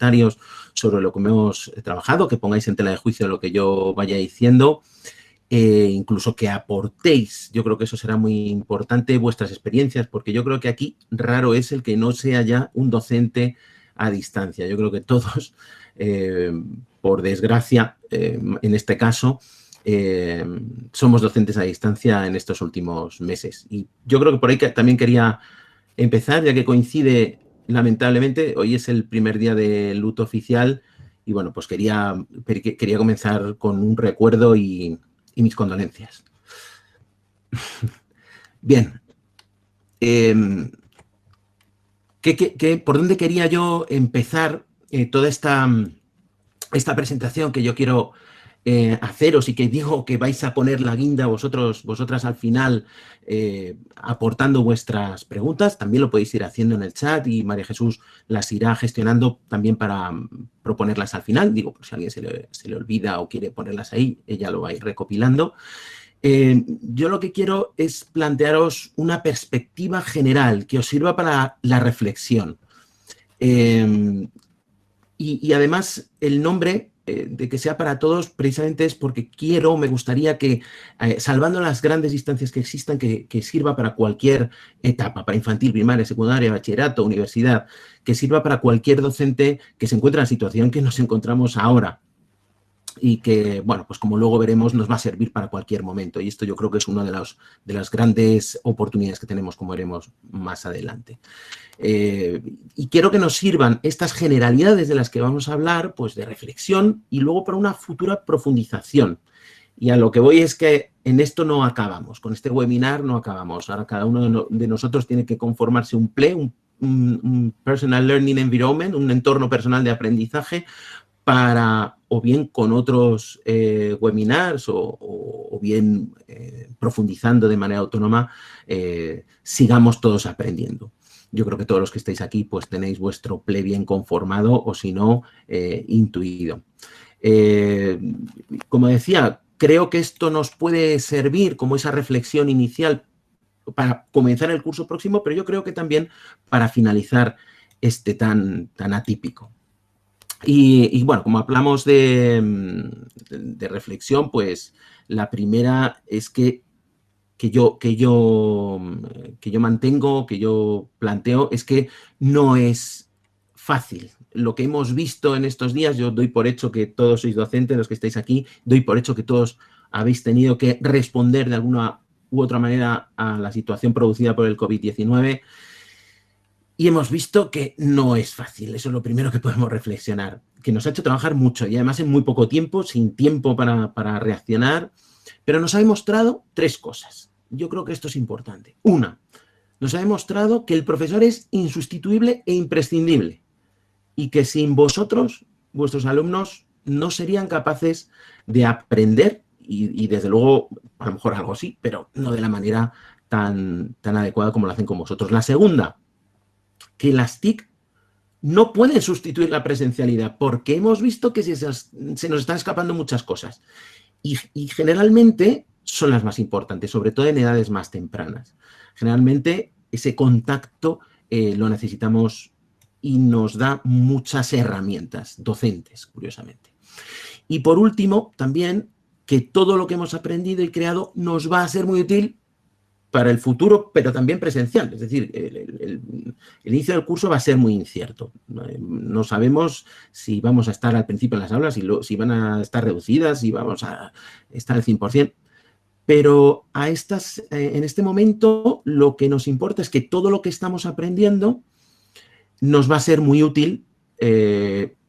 comentarios sobre lo que hemos trabajado, que pongáis en tela de juicio lo que yo vaya diciendo, incluso que aportéis, yo creo que eso será muy importante, vuestras experiencias, porque yo creo que aquí raro es el que no sea ya un docente a distancia. Yo creo que todos, por desgracia, en este caso, somos docentes a distancia en estos últimos meses. Y yo creo que por ahí también quería empezar, ya que coincide, lamentablemente, hoy es el primer día de luto oficial y, bueno, pues quería comenzar con un recuerdo y mis condolencias. Bien. ¿Por dónde quería yo empezar toda esta presentación que yo quiero haceros y que digo que vais a poner la guinda vosotras al final aportando vuestras preguntas? También lo podéis ir haciendo en el chat y María Jesús las irá gestionando también para proponerlas al final. Digo, por si a alguien se le olvida o quiere ponerlas ahí, ella lo va a ir recopilando. Yo lo que quiero es plantearos una perspectiva general que os sirva para la reflexión. Y además el nombre de que sea para todos precisamente es porque me gustaría que, salvando las grandes distancias que existan, que sirva para cualquier etapa, para infantil, primaria, secundaria, bachillerato, universidad, que sirva para cualquier docente que se encuentre en la situación que nos encontramos ahora. Y que, bueno, pues como luego veremos, nos va a servir para cualquier momento. Y esto yo creo que es una de las grandes oportunidades que tenemos, como veremos más adelante. Y quiero que nos sirvan estas generalidades de las que vamos a hablar, pues de reflexión y luego para una futura profundización. Y a lo que voy es que en esto no acabamos, con este webinar no acabamos. Ahora cada uno de nosotros tiene que conformarse un PLE, un Personal Learning Environment, un entorno personal de aprendizaje, para o bien con otros webinars o bien profundizando de manera autónoma, sigamos todos aprendiendo. Yo creo que todos los que estáis aquí pues tenéis vuestro PLE bien conformado o si no, intuido. Como decía, creo que esto nos puede servir como esa reflexión inicial para comenzar el curso próximo, pero yo creo que también para finalizar este tan atípico. Y bueno, como hablamos de reflexión, pues la primera es que yo mantengo, que yo planteo, es que no es fácil. Lo que hemos visto en estos días, yo doy por hecho que todos sois docentes, los que estáis aquí, doy por hecho que todos habéis tenido que responder de alguna u otra manera a la situación producida por el COVID-19. Y hemos visto que no es fácil, eso es lo primero que podemos reflexionar, que nos ha hecho trabajar mucho y además en muy poco tiempo, sin tiempo para reaccionar, pero nos ha demostrado tres cosas. Yo creo que esto es importante. Una, nos ha demostrado que el profesor es insustituible e imprescindible y que sin vosotros, vuestros alumnos, no serían capaces de aprender y desde luego, a lo mejor algo sí, pero no de la manera tan adecuada como lo hacen con vosotros. La segunda, que las TIC no pueden sustituir la presencialidad porque hemos visto que se nos están escapando muchas cosas y generalmente son las más importantes, sobre todo en edades más tempranas. Generalmente ese contacto lo necesitamos y nos da muchas herramientas docentes, curiosamente. Y por último, también que todo lo que hemos aprendido y creado nos va a ser muy útil para el futuro, pero también presencial. Es decir, el inicio del curso va a ser muy incierto. No sabemos si vamos a estar al principio en las aulas, si van a estar reducidas, si vamos a estar al 100%. Pero en este momento lo que nos importa es que todo lo que estamos aprendiendo nos va a ser muy útil,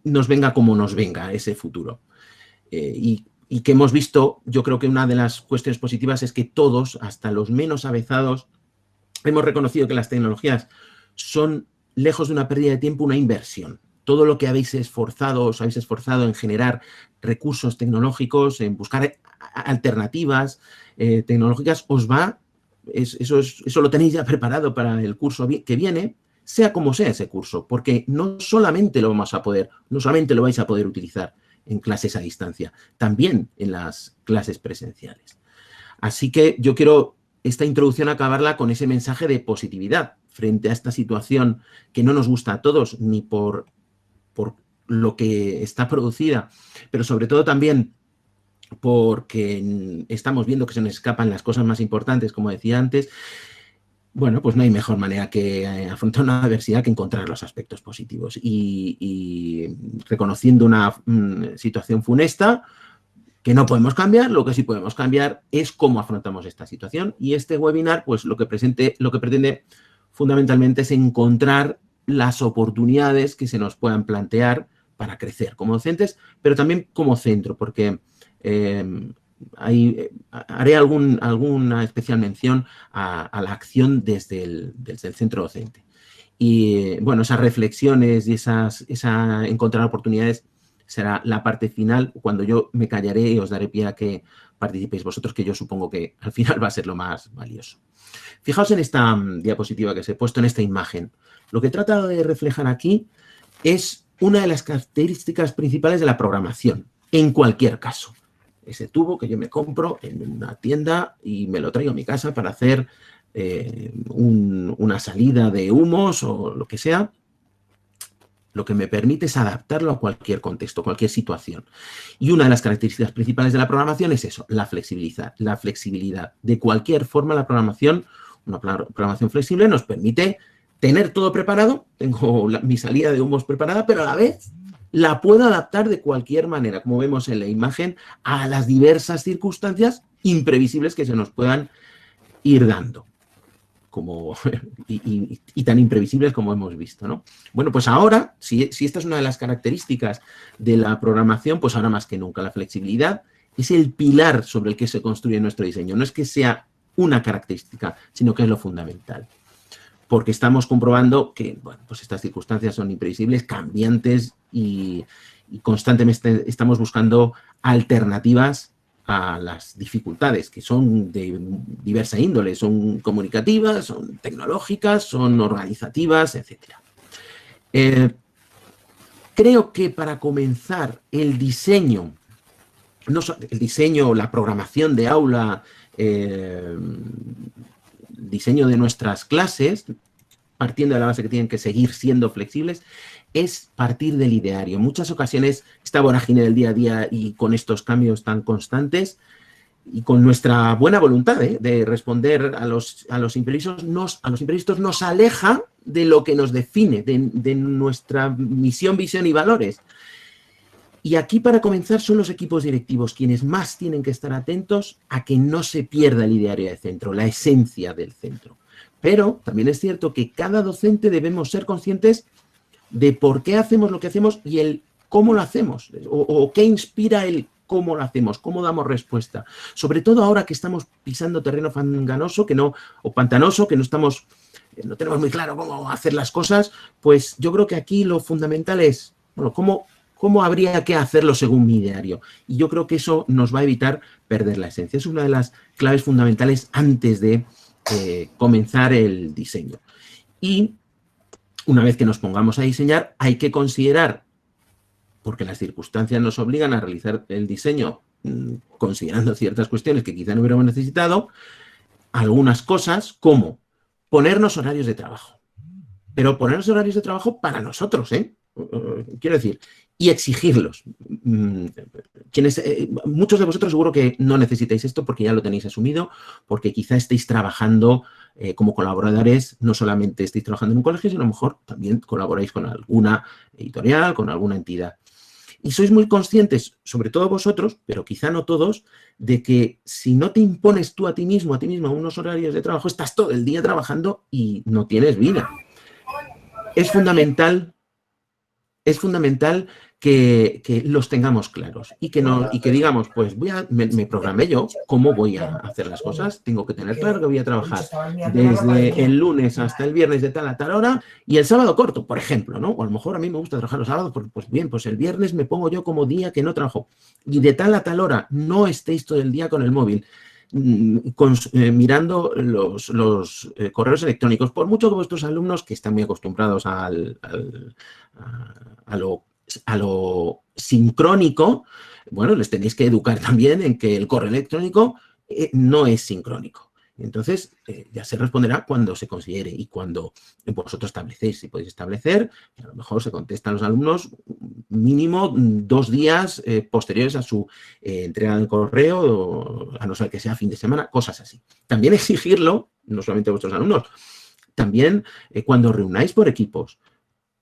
nos venga como nos venga ese futuro. Y que hemos visto, yo creo que una de las cuestiones positivas es que todos, hasta los menos avezados, hemos reconocido que las tecnologías son, lejos de una pérdida de tiempo, una inversión. Todo lo que os habéis esforzado en generar recursos tecnológicos, en buscar alternativas tecnológicas, eso lo tenéis ya preparado para el curso que viene, sea como sea ese curso, porque no solamente lo vais a poder utilizar en clases a distancia, también en las clases presenciales. Así que yo quiero esta introducción acabarla con ese mensaje de positividad frente a esta situación que no nos gusta a todos, ni por lo que está producida, pero sobre todo también porque estamos viendo que se nos escapan las cosas más importantes, como decía antes, bueno, pues no hay mejor manera que afrontar una adversidad que encontrar los aspectos positivos. Y reconociendo una situación funesta que no podemos cambiar, lo que sí podemos cambiar es cómo afrontamos esta situación. Y este webinar, pues lo que pretende fundamentalmente es encontrar las oportunidades que se nos puedan plantear para crecer como docentes, pero también como centro, porque haré alguna especial mención a la acción desde el centro docente. Y bueno, esas reflexiones y esa encontrar oportunidades será la parte final, cuando yo me callaré y os daré pie a que participéis vosotros, que yo supongo que al final va a ser lo más valioso. Fijaos en esta diapositiva que os he puesto, en esta imagen. Lo que trata de reflejar aquí es una de las características principales de la programación, en cualquier caso. Ese tubo que yo me compro en una tienda y me lo traigo a mi casa para hacer una salida de humos o lo que sea, lo que me permite es adaptarlo a cualquier contexto, cualquier situación. Y una de las características principales de la programación es eso, la flexibilidad. De cualquier forma, la programación, una programación flexible nos permite tener todo preparado, tengo mi salida de humos preparada, pero a la vez la puedo adaptar de cualquier manera, como vemos en la imagen, a las diversas circunstancias imprevisibles que se nos puedan ir dando. Y tan imprevisibles como hemos visto, ¿no? Bueno, pues ahora, si esta es una de las características de la programación, pues ahora más que nunca la flexibilidad es el pilar sobre el que se construye nuestro diseño. No es que sea una característica, sino que es lo fundamental. Porque estamos comprobando que, bueno, pues estas circunstancias son imprevisibles, cambiantes y constantemente estamos buscando alternativas a las dificultades, que son de diversa índole, son comunicativas, son tecnológicas, son organizativas, etc. Creo que para comenzar el diseño, la programación de aula, diseño de nuestras clases, partiendo de la base que tienen que seguir siendo flexibles, es partir del ideario. En muchas ocasiones, esta vorágine del día a día y con estos cambios tan constantes y con nuestra buena voluntad de responder a los imprevistos, nos aleja de lo que nos define, de nuestra misión, visión y valores. Y aquí, para comenzar, son los equipos directivos quienes más tienen que estar atentos a que no se pierda el ideario de centro, la esencia del centro. Pero también es cierto que cada docente debemos ser conscientes de por qué hacemos lo que hacemos y el cómo lo hacemos, o qué inspira el cómo lo hacemos, cómo damos respuesta. Sobre todo ahora que estamos pisando terreno fanganoso o pantanoso, que no tenemos muy claro cómo hacer las cosas, pues yo creo que aquí lo fundamental es, bueno, cómo habría que hacerlo según mi ideario. Y yo creo que eso nos va a evitar perder la esencia. Es una de las claves fundamentales antes de comenzar el diseño. Y una vez que nos pongamos a diseñar, hay que considerar, porque las circunstancias nos obligan a realizar el diseño considerando ciertas cuestiones que quizá no hubiéramos necesitado, algunas cosas como ponernos horarios de trabajo. Pero ponernos horarios de trabajo para nosotros, quiero decir, y exigirlos. Muchos de vosotros seguro que no necesitáis esto porque ya lo tenéis asumido, porque quizá estéis trabajando como colaboradores, no solamente estéis trabajando en un colegio, sino a lo mejor también colaboráis con alguna editorial, con alguna entidad. Y sois muy conscientes, sobre todo vosotros, pero quizá no todos, de que si no te impones tú a ti mismo, unos horarios de trabajo, estás todo el día trabajando y no tienes vida. Es fundamental que los tengamos claros y que digamos, pues me programé yo, ¿cómo voy a hacer las cosas? Tengo que tener claro que voy a trabajar desde el lunes hasta el viernes de tal a tal hora y el sábado corto, por ejemplo, ¿no? O a lo mejor a mí me gusta trabajar los sábados, pues bien, pues el viernes me pongo yo como día que no trabajo. Y de tal a tal hora no estéis todo el día con el móvil. Mirando los correos electrónicos, por mucho que vuestros alumnos, que están muy acostumbrados a lo sincrónico, bueno, les tenéis que educar también en que el correo electrónico no es sincrónico. Entonces, ya se responderá cuando se considere y cuando vosotros establecéis. Si podéis establecer, a lo mejor se contestan los alumnos mínimo 2 días posteriores a su entrega del correo, o a no ser que sea fin de semana, cosas así. También exigirlo, no solamente a vuestros alumnos, también cuando reunáis por equipos.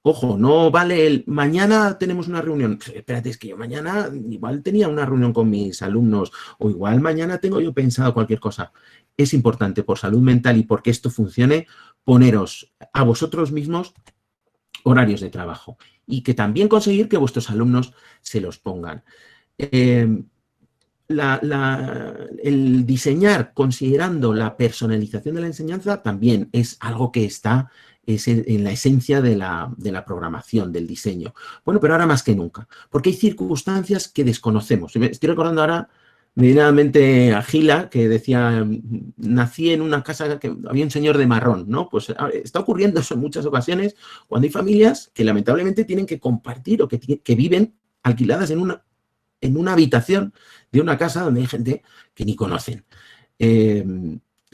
Ojo, no vale el mañana tenemos una reunión. Espérate, es que yo mañana igual tenía una reunión con mis alumnos o igual mañana tengo yo pensado cualquier cosa. Es importante por salud mental y porque esto funcione, poneros a vosotros mismos horarios de trabajo y que también conseguir que vuestros alumnos se los pongan. El diseñar considerando la personalización de la enseñanza también es algo que está en la esencia de la programación, del diseño. Bueno, pero ahora más que nunca, porque hay circunstancias que desconocemos. Estoy recordando ahora medianamente a Gila, que decía, nací en una casa que había un señor de marrón, ¿no? Pues está ocurriendo eso en muchas ocasiones cuando hay familias que lamentablemente tienen que compartir o que viven alquiladas en una habitación de una casa donde hay gente que ni conocen.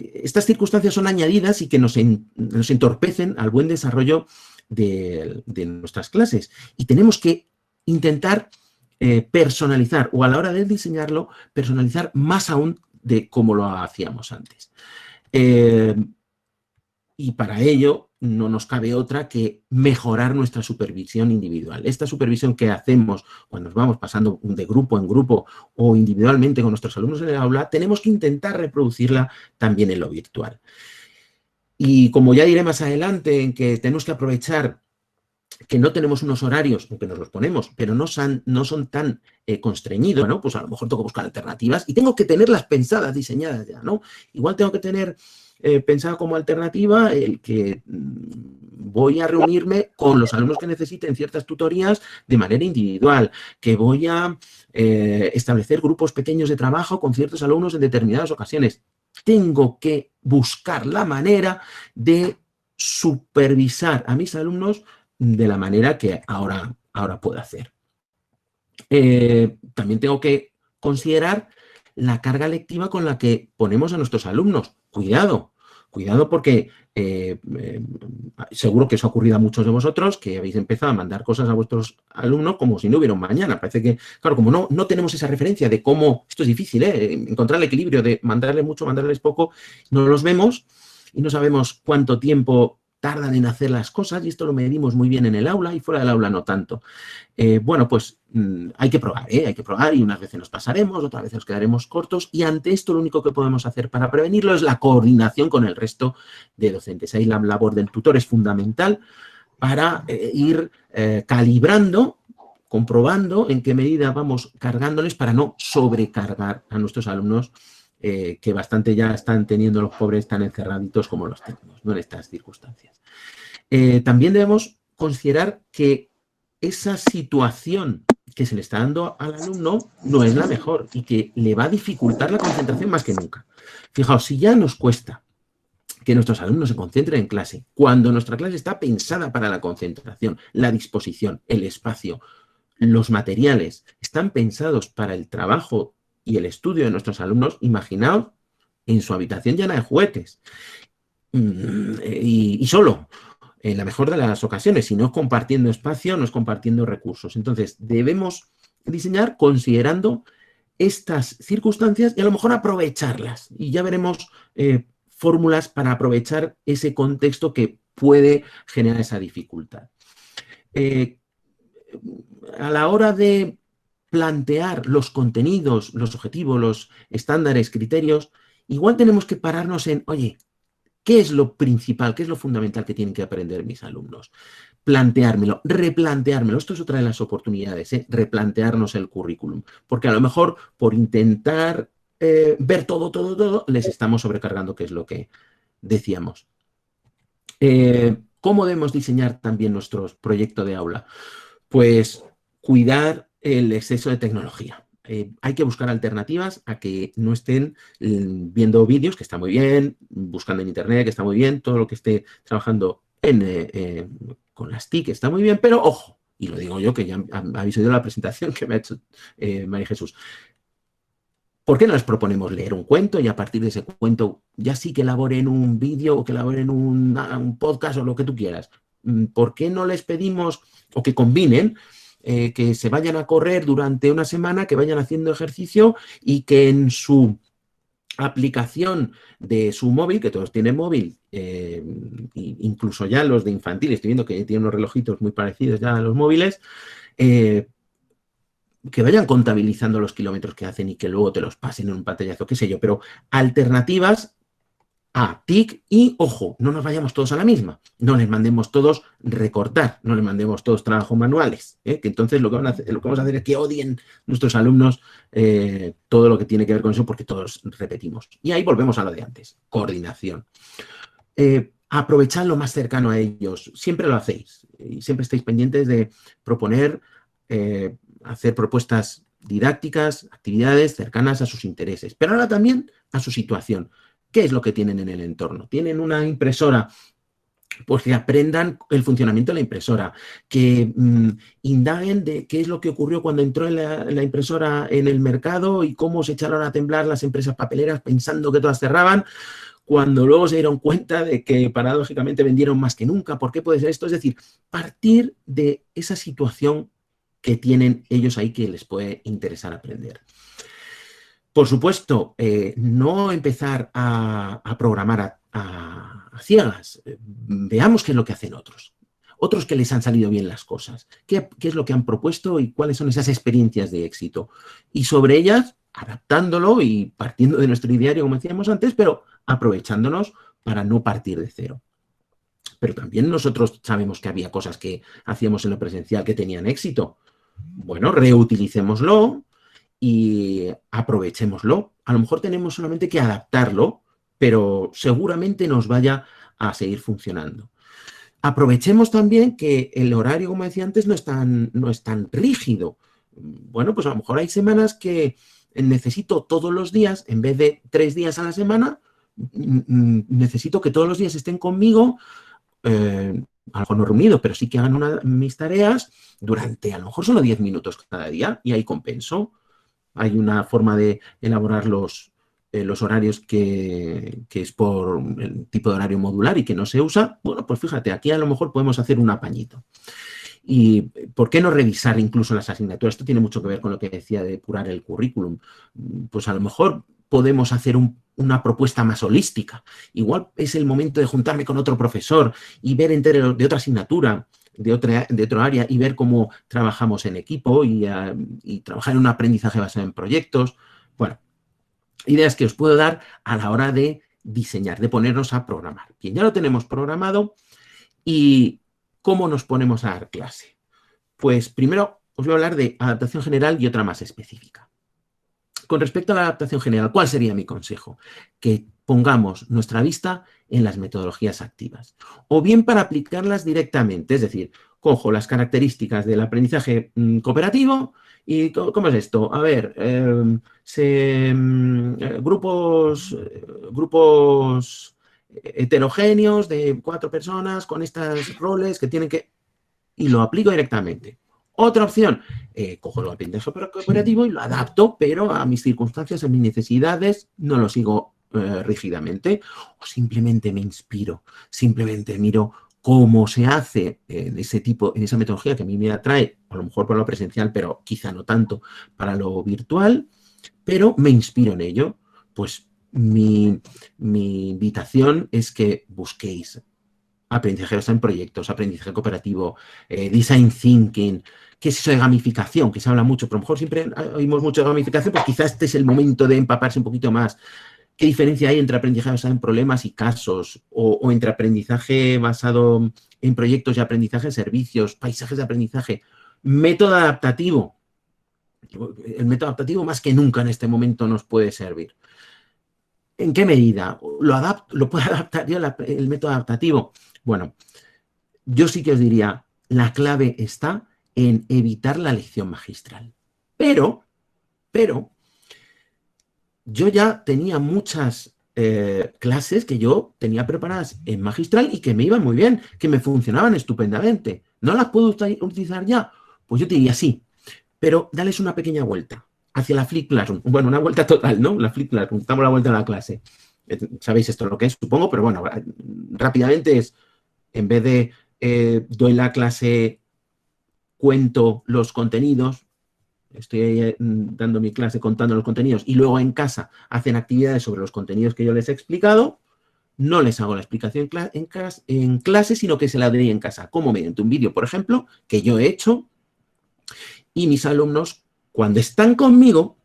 Estas circunstancias son añadidas y que nos entorpecen al buen desarrollo de nuestras clases. Y tenemos que intentar personalizar, o a la hora de diseñarlo, personalizar más aún de cómo lo hacíamos antes. Y para ello no nos cabe otra que mejorar nuestra supervisión individual. Esta supervisión que hacemos cuando nos vamos pasando de grupo en grupo o individualmente con nuestros alumnos en el aula, tenemos que intentar reproducirla también en lo virtual. Y como ya diré más adelante, en que tenemos que aprovechar que no tenemos unos horarios, aunque nos los ponemos, pero no son tan constreñidos, ¿no? Pues a lo mejor tengo que buscar alternativas y tengo que tenerlas pensadas, diseñadas ya, ¿no? Igual tengo que tener pensado como alternativa el que voy a reunirme con los alumnos que necesiten ciertas tutorías de manera individual, que voy a establecer grupos pequeños de trabajo con ciertos alumnos en determinadas ocasiones. Tengo que buscar la manera de supervisar a mis alumnos de la manera que ahora puedo hacer. También tengo que considerar la carga lectiva con la que ponemos a nuestros alumnos. Cuidado porque seguro que os ha ocurrido a muchos de vosotros que habéis empezado a mandar cosas a vuestros alumnos como si no hubiera un mañana. Parece que, claro, como no tenemos esa referencia de cómo, esto es difícil, encontrar el equilibrio de mandarles mucho, mandarles poco, no los vemos y no sabemos cuánto tiempo tardan en hacer las cosas, y esto lo medimos muy bien en el aula y fuera del aula no tanto. Bueno, pues hay que probar y unas veces nos pasaremos, otras veces nos quedaremos cortos, y ante esto lo único que podemos hacer para prevenirlo es la coordinación con el resto de docentes. Ahí la labor del tutor es fundamental para ir calibrando, comprobando en qué medida vamos cargándoles para no sobrecargar a nuestros alumnos, que bastante ya están teniendo los pobres tan encerraditos como los tenemos, ¿no? En estas circunstancias. También debemos considerar que esa situación que se le está dando al alumno no es la mejor y que le va a dificultar la concentración más que nunca. Fijaos, si ya nos cuesta que nuestros alumnos se concentren en clase, cuando nuestra clase está pensada para la concentración, la disposición, el espacio, los materiales están pensados para el trabajo y el estudio de nuestros alumnos, imaginaos en su habitación llena de juguetes y solo, en la mejor de las ocasiones, si no es compartiendo espacio, no es compartiendo recursos. Entonces, debemos diseñar considerando estas circunstancias y a lo mejor aprovecharlas. Y ya veremos fórmulas para aprovechar ese contexto que puede generar esa dificultad. A la hora de plantear los contenidos, los objetivos, los estándares, criterios, igual tenemos que pararnos en, oye, ¿qué es lo principal, qué es lo fundamental que tienen que aprender mis alumnos? Planteármelo, replanteármelo. Esto es otra de las oportunidades, replantearnos el currículum. Porque a lo mejor por intentar ver todo, les estamos sobrecargando, que es lo que decíamos. ¿Cómo debemos diseñar también nuestro proyecto de aula? Pues cuidar el exceso de tecnología. Hay que buscar alternativas a que no estén viendo vídeos, que está muy bien, buscando en internet, que está muy bien, todo lo que esté trabajando con las TIC está muy bien, pero ojo, y lo digo yo que ya habéis oído la presentación que me ha hecho María Jesús, ¿Por qué no les proponemos leer un cuento y a partir de ese cuento ya sí que elaboren un vídeo o que elaboren un podcast o lo que tú quieras? ¿Por qué no les pedimos o que combinen, que se vayan a correr durante una semana, que vayan haciendo ejercicio y que en su aplicación de su móvil, que todos tienen móvil, incluso ya los de infantil, estoy viendo que tienen unos relojitos muy parecidos ya a los móviles, que vayan contabilizando los kilómetros que hacen y que luego te los pasen en un pantallazo, qué sé yo, pero alternativas a TIC y, ojo, no nos vayamos todos a la misma, no les mandemos todos recortar, no les mandemos todos trabajos manuales, que entonces lo que vamos a hacer es que odien nuestros alumnos todo lo que tiene que ver con eso porque todos repetimos. Y ahí volvemos a lo de antes, coordinación. Aprovechad lo más cercano a ellos, siempre lo hacéis y siempre estáis pendientes de proponer, hacer propuestas didácticas, actividades cercanas a sus intereses, pero ahora también a su situación. ¿Qué es lo que tienen en el entorno? ¿Tienen una impresora? Pues que aprendan el funcionamiento de la impresora, que indaguen de qué es lo que ocurrió cuando entró la impresora en el mercado y cómo se echaron a temblar las empresas papeleras pensando que todas cerraban, cuando luego se dieron cuenta de que paradójicamente vendieron más que nunca. ¿Por qué puede ser esto? Es decir, partir de esa situación que tienen ellos ahí que les puede interesar aprender. Por supuesto, no empezar a programar a ciegas. Veamos qué es lo que hacen otros. Otros que les han salido bien las cosas. ¿Qué es lo que han propuesto y cuáles son esas experiencias de éxito? Y sobre ellas, adaptándolo y partiendo de nuestro ideario, como decíamos antes, pero aprovechándonos para no partir de cero. Pero también nosotros sabemos que había cosas que hacíamos en lo presencial que tenían éxito. Bueno, reutilicémoslo y aprovechémoslo. A lo mejor tenemos solamente que adaptarlo, pero seguramente nos vaya a seguir funcionando. Aprovechemos también que el horario, como decía antes, no es tan rígido. Bueno, pues a lo mejor hay semanas que necesito todos los días, en vez de 3 días a la semana, necesito que todos los días estén conmigo, a lo mejor no reunido, pero sí que hagan mis tareas durante, a lo mejor solo 10 minutos cada día, y ahí compenso. Hay una forma de elaborar los horarios que es por el tipo de horario modular y que no se usa. Bueno, pues fíjate, aquí a lo mejor podemos hacer un apañito. ¿Y por qué no revisar incluso las asignaturas? Esto tiene mucho que ver con lo que decía de depurar el currículum. Pues a lo mejor podemos hacer una propuesta más holística. Igual es el momento de juntarme con otro profesor y ver entero de otra asignatura, de otro área, y ver cómo trabajamos en equipo y trabajar en un aprendizaje basado en proyectos. Bueno, ideas que os puedo dar a la hora de diseñar, de ponernos a programar. Bien, ya lo tenemos programado. ¿Y cómo nos ponemos a dar clase? Pues primero os voy a hablar de adaptación general y otra más específica. Con respecto a la adaptación general, ¿cuál sería mi consejo? Que pongamos nuestra vista en las metodologías activas. O bien para aplicarlas directamente, es decir, cojo las características del aprendizaje cooperativo y ¿cómo es esto? A ver, grupos heterogéneos de 4 personas con estos roles que tienen que... y lo aplico directamente. Otra opción, cojo el aprendizaje cooperativo y lo adapto, pero a mis circunstancias, a mis necesidades, no lo sigo rígidamente. O simplemente me inspiro, simplemente miro cómo se hace en esa metodología que a mí me atrae, a lo mejor para lo presencial, pero quizá no tanto para lo virtual, pero me inspiro en ello. Pues mi invitación es que busquéis aprendizaje basado en proyectos, aprendizaje cooperativo, design thinking. ¿Qué es eso de gamificación? Que se habla mucho, pero a lo mejor siempre oímos mucho de gamificación, pues quizás este es el momento de empaparse un poquito más. ¿Qué diferencia hay entre aprendizaje basado en problemas y casos? O entre aprendizaje basado en proyectos y aprendizaje en servicios, paisajes de aprendizaje. Método adaptativo. El método adaptativo más que nunca en este momento nos puede servir. ¿En qué medida? ¿Lo puede adaptar yo el método adaptativo? Bueno, yo sí que os diría, la clave está en evitar la lección magistral. Pero, yo ya tenía muchas clases que yo tenía preparadas en magistral y que me iban muy bien, que me funcionaban estupendamente. ¿No las puedo utilizar ya? Pues yo te diría sí, pero dales una pequeña vuelta. hacia la Flip Classroom. Bueno, una vuelta total, ¿no? La Flip Classroom, damos la vuelta a la clase. ¿Sabéis esto lo que es? Supongo, pero bueno, rápidamente es, en vez de doy la clase, cuento los contenidos, estoy dando mi clase contando los contenidos y luego en casa hacen actividades sobre los contenidos que yo les he explicado, no les hago la explicación en clase, sino que se la doy en casa, como mediante un vídeo, por ejemplo, que yo he hecho, y mis alumnos, cuando están conmigo,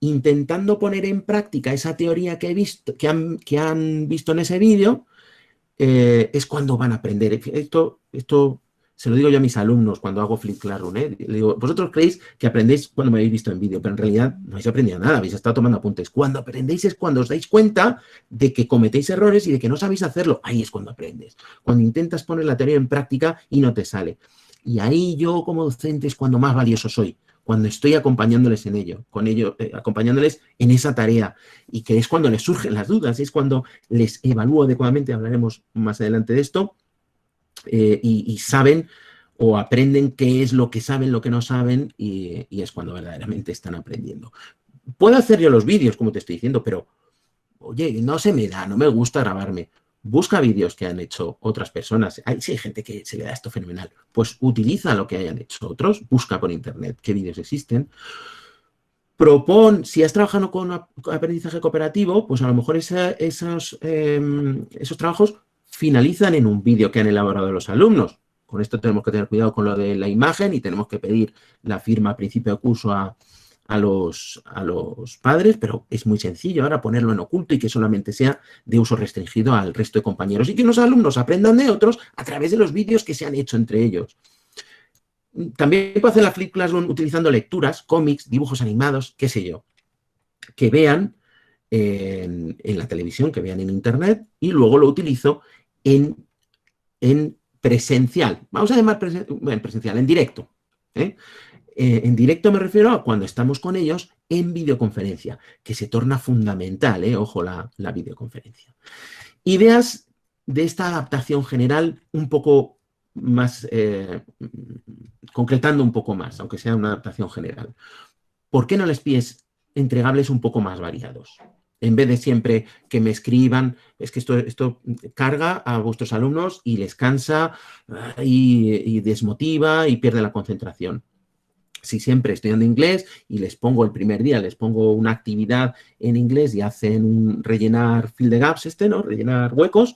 intentando poner en práctica esa teoría que he visto, que han visto en ese vídeo, es cuando van a aprender. Esto se lo digo yo a mis alumnos cuando hago Flip Classroom. Le digo, vosotros creéis que aprendéis cuando me habéis visto en vídeo, pero en realidad no habéis aprendido nada, habéis estado tomando apuntes. Cuando aprendéis es cuando os dais cuenta de que cometéis errores y de que no sabéis hacerlo. Ahí es cuando aprendes. Cuando intentas poner la teoría en práctica y no te sale. Y ahí yo como docente es cuando más valioso soy, cuando estoy acompañándoles en ello, acompañándoles en esa tarea, y que es cuando les surgen las dudas, es cuando les evalúo adecuadamente, hablaremos más adelante de esto, y saben o aprenden qué es lo que saben, lo que no saben, y es cuando verdaderamente están aprendiendo. Puedo hacer yo los vídeos, como te estoy diciendo, pero, oye, no se me da, no me gusta grabarme. Busca vídeos que han hecho otras personas. Sí, hay gente que se le da esto fenomenal. Pues utiliza lo que hayan hecho otros, busca por internet qué vídeos existen. Si has trabajado con aprendizaje cooperativo, pues a lo mejor esos trabajos finalizan en un vídeo que han elaborado los alumnos. Con esto tenemos que tener cuidado con lo de la imagen y tenemos que pedir la firma a principio de curso a los padres, pero es muy sencillo ahora ponerlo en oculto y que solamente sea de uso restringido al resto de compañeros y que los alumnos aprendan de otros a través de los vídeos que se han hecho entre ellos. También puedo hacer la Flip Classroom utilizando lecturas, cómics, dibujos animados, qué sé yo, que vean en la televisión, que vean en internet, y luego lo utilizo en presencial. Vamos a llamar presencial, en directo. En directo me refiero a cuando estamos con ellos en videoconferencia, que se torna fundamental, ojo, la videoconferencia. Ideas de esta adaptación general un poco más, concretando un poco más, aunque sea una adaptación general. ¿Por qué no les pides entregables un poco más variados? En vez de siempre que me escriban, es que esto carga a vuestros alumnos y les cansa y desmotiva y pierde la concentración. Si siempre estoy estudiando inglés y les pongo el primer día, les pongo una actividad en inglés y hacen un rellenar fill the gaps, ¿no? Rellenar huecos,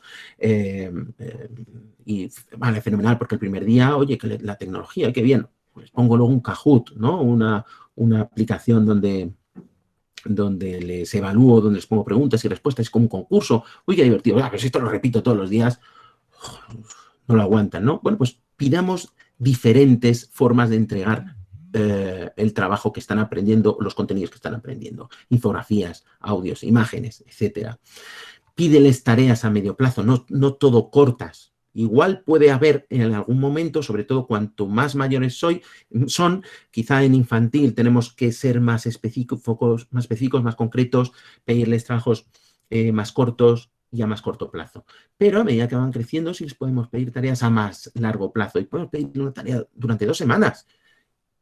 y vale, fenomenal, porque el primer día, oye, que la tecnología, qué bien. Les pongo luego un Kahoot, ¿no? Una aplicación donde les evalúo, donde les pongo preguntas y respuestas, es como un concurso. Uy, qué divertido. Pero si esto lo repito todos los días, no lo aguantan, ¿no? Bueno, pues pidamos diferentes formas de entregar el trabajo que están aprendiendo, los contenidos que están aprendiendo, infografías, audios, imágenes, etcétera. Pídeles tareas a medio plazo, no todo cortas. Igual puede haber en algún momento, sobre todo cuanto más mayores son, quizá en infantil tenemos que ser más específicos, más concretos, pedirles trabajos más cortos y a más corto plazo. Pero a medida que van creciendo, sí les podemos pedir tareas a más largo plazo y podemos pedir una tarea durante 2 semanas.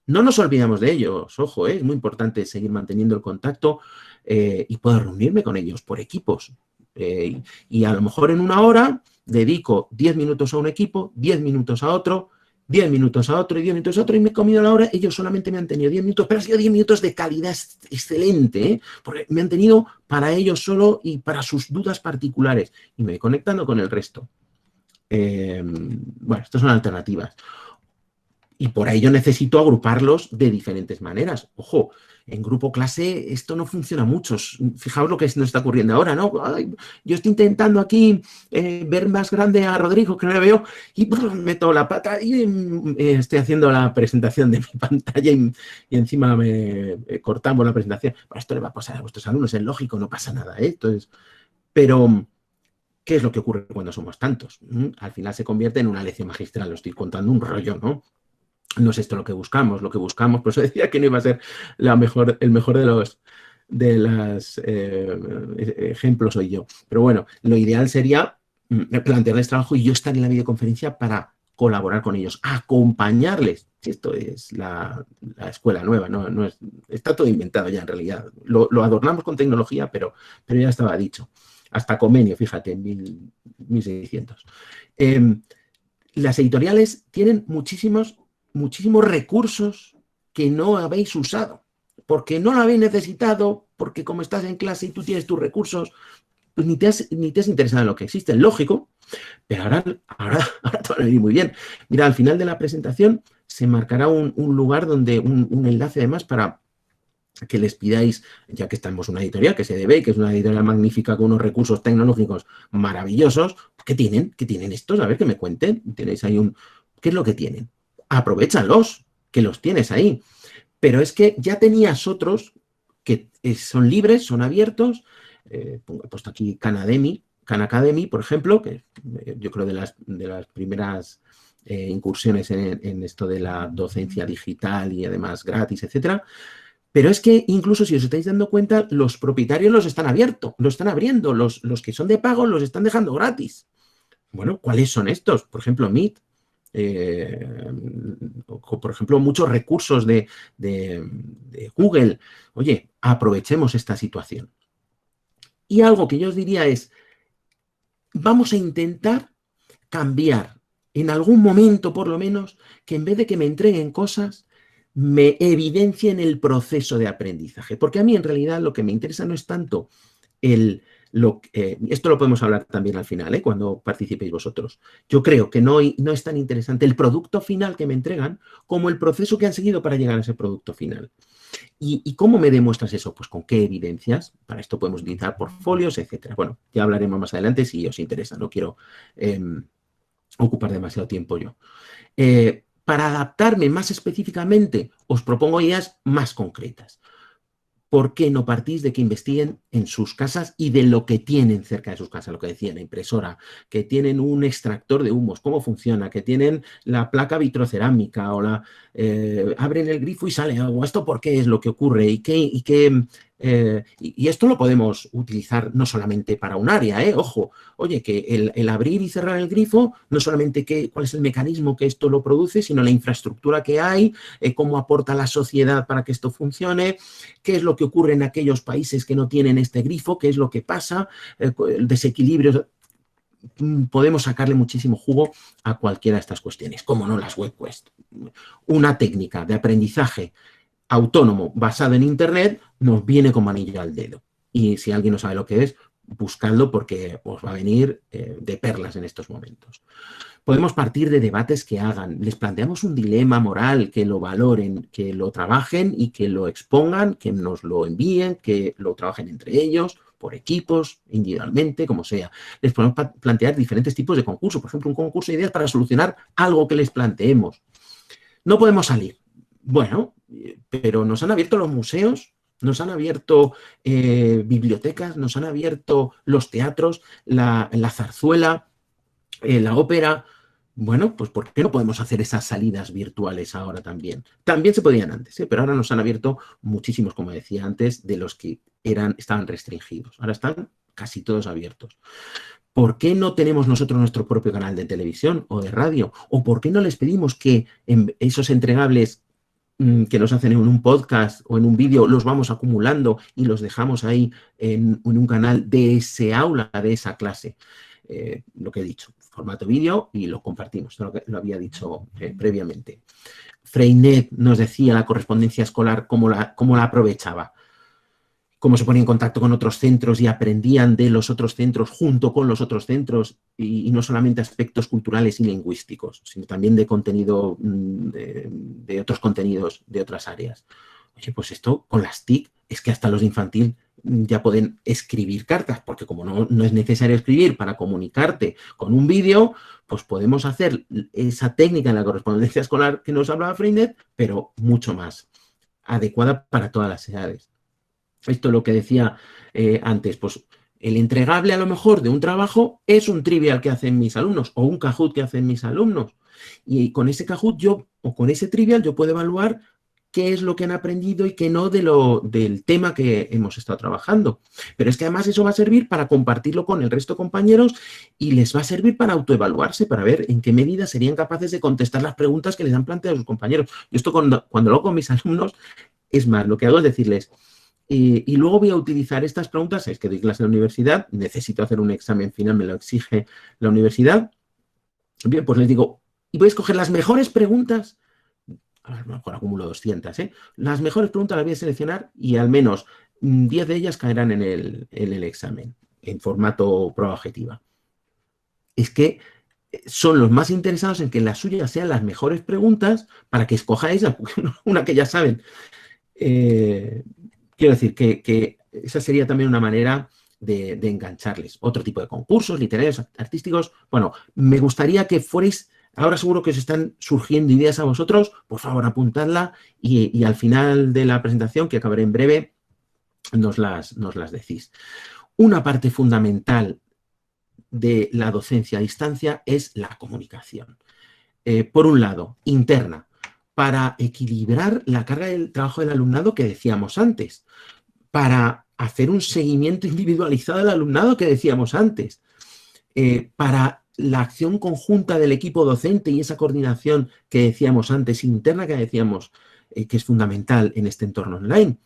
No nos olvidamos de ellos, ojo, es muy importante seguir manteniendo el contacto y poder reunirme con ellos por equipos. Y a lo mejor en una hora dedico 10 minutos a un equipo, 10 minutos a otro, 10 minutos a otro y 10 minutos a otro y me he comido la hora. Ellos solamente me han tenido 10 minutos, pero ha sido 10 minutos de calidad excelente, porque me han tenido para ellos solo y para sus dudas particulares y me voy conectando con el resto. Bueno, estas son alternativas. Y por ello necesito agruparlos de diferentes maneras. Ojo, en grupo clase esto no funciona mucho. Fijaos lo que nos está ocurriendo ahora, ¿no? Ay, yo estoy intentando aquí ver más grande a Rodrigo, que no le veo, y meto la pata y estoy haciendo la presentación de mi pantalla y encima me cortamos la presentación. Bueno, esto le va a pasar a vuestros alumnos, es lógico, no pasa nada, ¿eh? Entonces, pero ¿qué es lo que ocurre cuando somos tantos? Al final se convierte en una lección magistral, lo estoy contando un rollo, ¿no? No es esto lo que buscamos, por eso decía que no iba a ser el mejor de los ejemplos soy yo. Pero bueno, lo ideal sería plantearles trabajo y yo estar en la videoconferencia para colaborar con ellos, acompañarles. Esto es la escuela nueva, no es está todo inventado ya en realidad. Lo adornamos con tecnología, pero ya estaba dicho. Hasta Comenio, fíjate, en 1600. Las editoriales tienen muchísimos recursos que no habéis usado, porque no lo habéis necesitado, porque como estás en clase y tú tienes tus recursos, pues ni te has interesado en lo que existe, lógico, pero ahora te va a venir muy bien. Mira, al final de la presentación se marcará un lugar donde un enlace además para que les pidáis, ya que estamos en una editorial que se debe, que es una editorial magnífica con unos recursos tecnológicos maravillosos. ¿Qué tienen? ¿Qué tienen estos? A ver, que me cuenten. Tenéis ahí ¿qué es lo que tienen? Aprovéchalos, que los tienes ahí. Pero es que ya tenías otros que son libres, son abiertos. He puesto aquí Khan Academy, por ejemplo, que yo creo de las primeras incursiones en esto de la docencia digital y además gratis, etcétera. Pero es que incluso si os estáis dando cuenta, los propietarios los están abriendo, los que son de pago los están dejando gratis. Bueno, ¿cuáles son estos? Por ejemplo, Meet, o por ejemplo, muchos recursos de Google. Oye, aprovechemos esta situación. Y algo que yo os diría es, vamos a intentar cambiar en algún momento, por lo menos, que en vez de que me entreguen cosas, me evidencien el proceso de aprendizaje. Porque a mí, en realidad, lo que me interesa no es tanto esto lo podemos hablar también al final, cuando participéis vosotros. Yo creo que no es tan interesante el producto final que me entregan como el proceso que han seguido para llegar a ese producto final. ¿Y cómo me demuestras eso? Pues con qué evidencias. Para esto podemos utilizar portfolios, etcétera. Bueno, ya hablaremos más adelante si os interesa. No quiero ocupar demasiado tiempo yo. Para adaptarme más específicamente, os propongo ideas más concretas. ¿Por qué no partís de que investiguen en sus casas y de lo que tienen cerca de sus casas? Lo que decía, la impresora, que tienen un extractor de humos, cómo funciona, que tienen la placa vitrocerámica o abren el grifo y sale agua. ¿Esto por qué es lo que ocurre? Y esto lo podemos utilizar no solamente para un área, ojo, oye, que el abrir y cerrar el grifo, no solamente cuál es el mecanismo que esto lo produce, sino la infraestructura que hay, cómo aporta la sociedad para que esto funcione, qué es lo que ocurre en aquellos países que no tienen este grifo, qué es lo que pasa, el desequilibrio. Podemos sacarle muchísimo jugo a cualquiera de estas cuestiones, como no las webquests. Una técnica de aprendizaje autónomo basado en Internet nos viene como anillo al dedo. Y si alguien no sabe lo que es, buscadlo porque os va a venir de perlas en estos momentos. Podemos partir de debates que hagan. Les planteamos un dilema moral, que lo valoren, que lo trabajen y que lo expongan, que nos lo envíen, que lo trabajen entre ellos, por equipos, individualmente, como sea. Les podemos plantear diferentes tipos de concursos. Por ejemplo, un concurso de ideas para solucionar algo que les planteemos. No podemos salir. Bueno, pero nos han abierto los museos, nos han abierto bibliotecas, nos han abierto los teatros, la zarzuela, la ópera. Bueno, pues ¿por qué no podemos hacer esas salidas virtuales ahora también? También se podían antes, pero ahora nos han abierto muchísimos, como decía antes, de los que estaban restringidos. Ahora están casi todos abiertos. ¿Por qué no tenemos nosotros nuestro propio canal de televisión o de radio? ¿O por qué no les pedimos que en esos entregables que nos hacen en un podcast o en un vídeo los vamos acumulando y los dejamos ahí en un canal de ese aula, de esa clase? Lo que he dicho, formato vídeo y lo compartimos, lo había dicho previamente. Freinet nos decía la correspondencia escolar, cómo la aprovechaba, cómo se ponía en contacto con otros centros y aprendían de los otros centros junto con los otros centros y no solamente aspectos culturales y lingüísticos, sino también de contenido, de otros contenidos de otras áreas. Oye, pues esto con las TIC es que hasta los de infantil ya pueden escribir cartas, porque como no es necesario escribir para comunicarte con un vídeo, pues podemos hacer esa técnica en la correspondencia escolar que nos hablaba Freinet, pero mucho más adecuada para todas las edades. Esto es lo que decía antes, pues el entregable a lo mejor de un trabajo es un trivial que hacen mis alumnos o un Kahoot que hacen mis alumnos. Y con ese Kahoot o con ese trivial yo puedo evaluar qué es lo que han aprendido y qué no del tema que hemos estado trabajando. Pero es que además eso va a servir para compartirlo con el resto de compañeros y les va a servir para autoevaluarse, para ver en qué medida serían capaces de contestar las preguntas que les han planteado sus compañeros. Yo esto cuando lo hago con mis alumnos, Es más, lo que hago es decirles, y luego voy a utilizar estas preguntas, es que doy clase en la universidad, necesito hacer un examen final, me lo exige la universidad. Bien, pues les digo, y voy a escoger las mejores preguntas, a lo mejor acumulo 200, ¿eh? Las mejores preguntas las voy a seleccionar y al menos 10 de ellas caerán en el examen, en formato prueba objetiva. Es que son los más interesados en que las suyas sean las mejores preguntas para que escojáis una que ya saben. Quiero decir que esa sería también una manera de engancharles. Otro tipo de concursos literarios, artísticos. Bueno, me gustaría que fuerais, ahora seguro que os están surgiendo ideas a vosotros, por favor apuntadla y al final de la presentación, que acabaré en breve, nos las decís. Una parte fundamental de la docencia a distancia es la comunicación. Por un lado, interna, para equilibrar la carga del trabajo del alumnado que decíamos antes, para hacer un seguimiento individualizado del alumnado que decíamos antes, para la acción conjunta del equipo docente y esa coordinación que decíamos antes, interna que decíamos que es fundamental en este entorno online,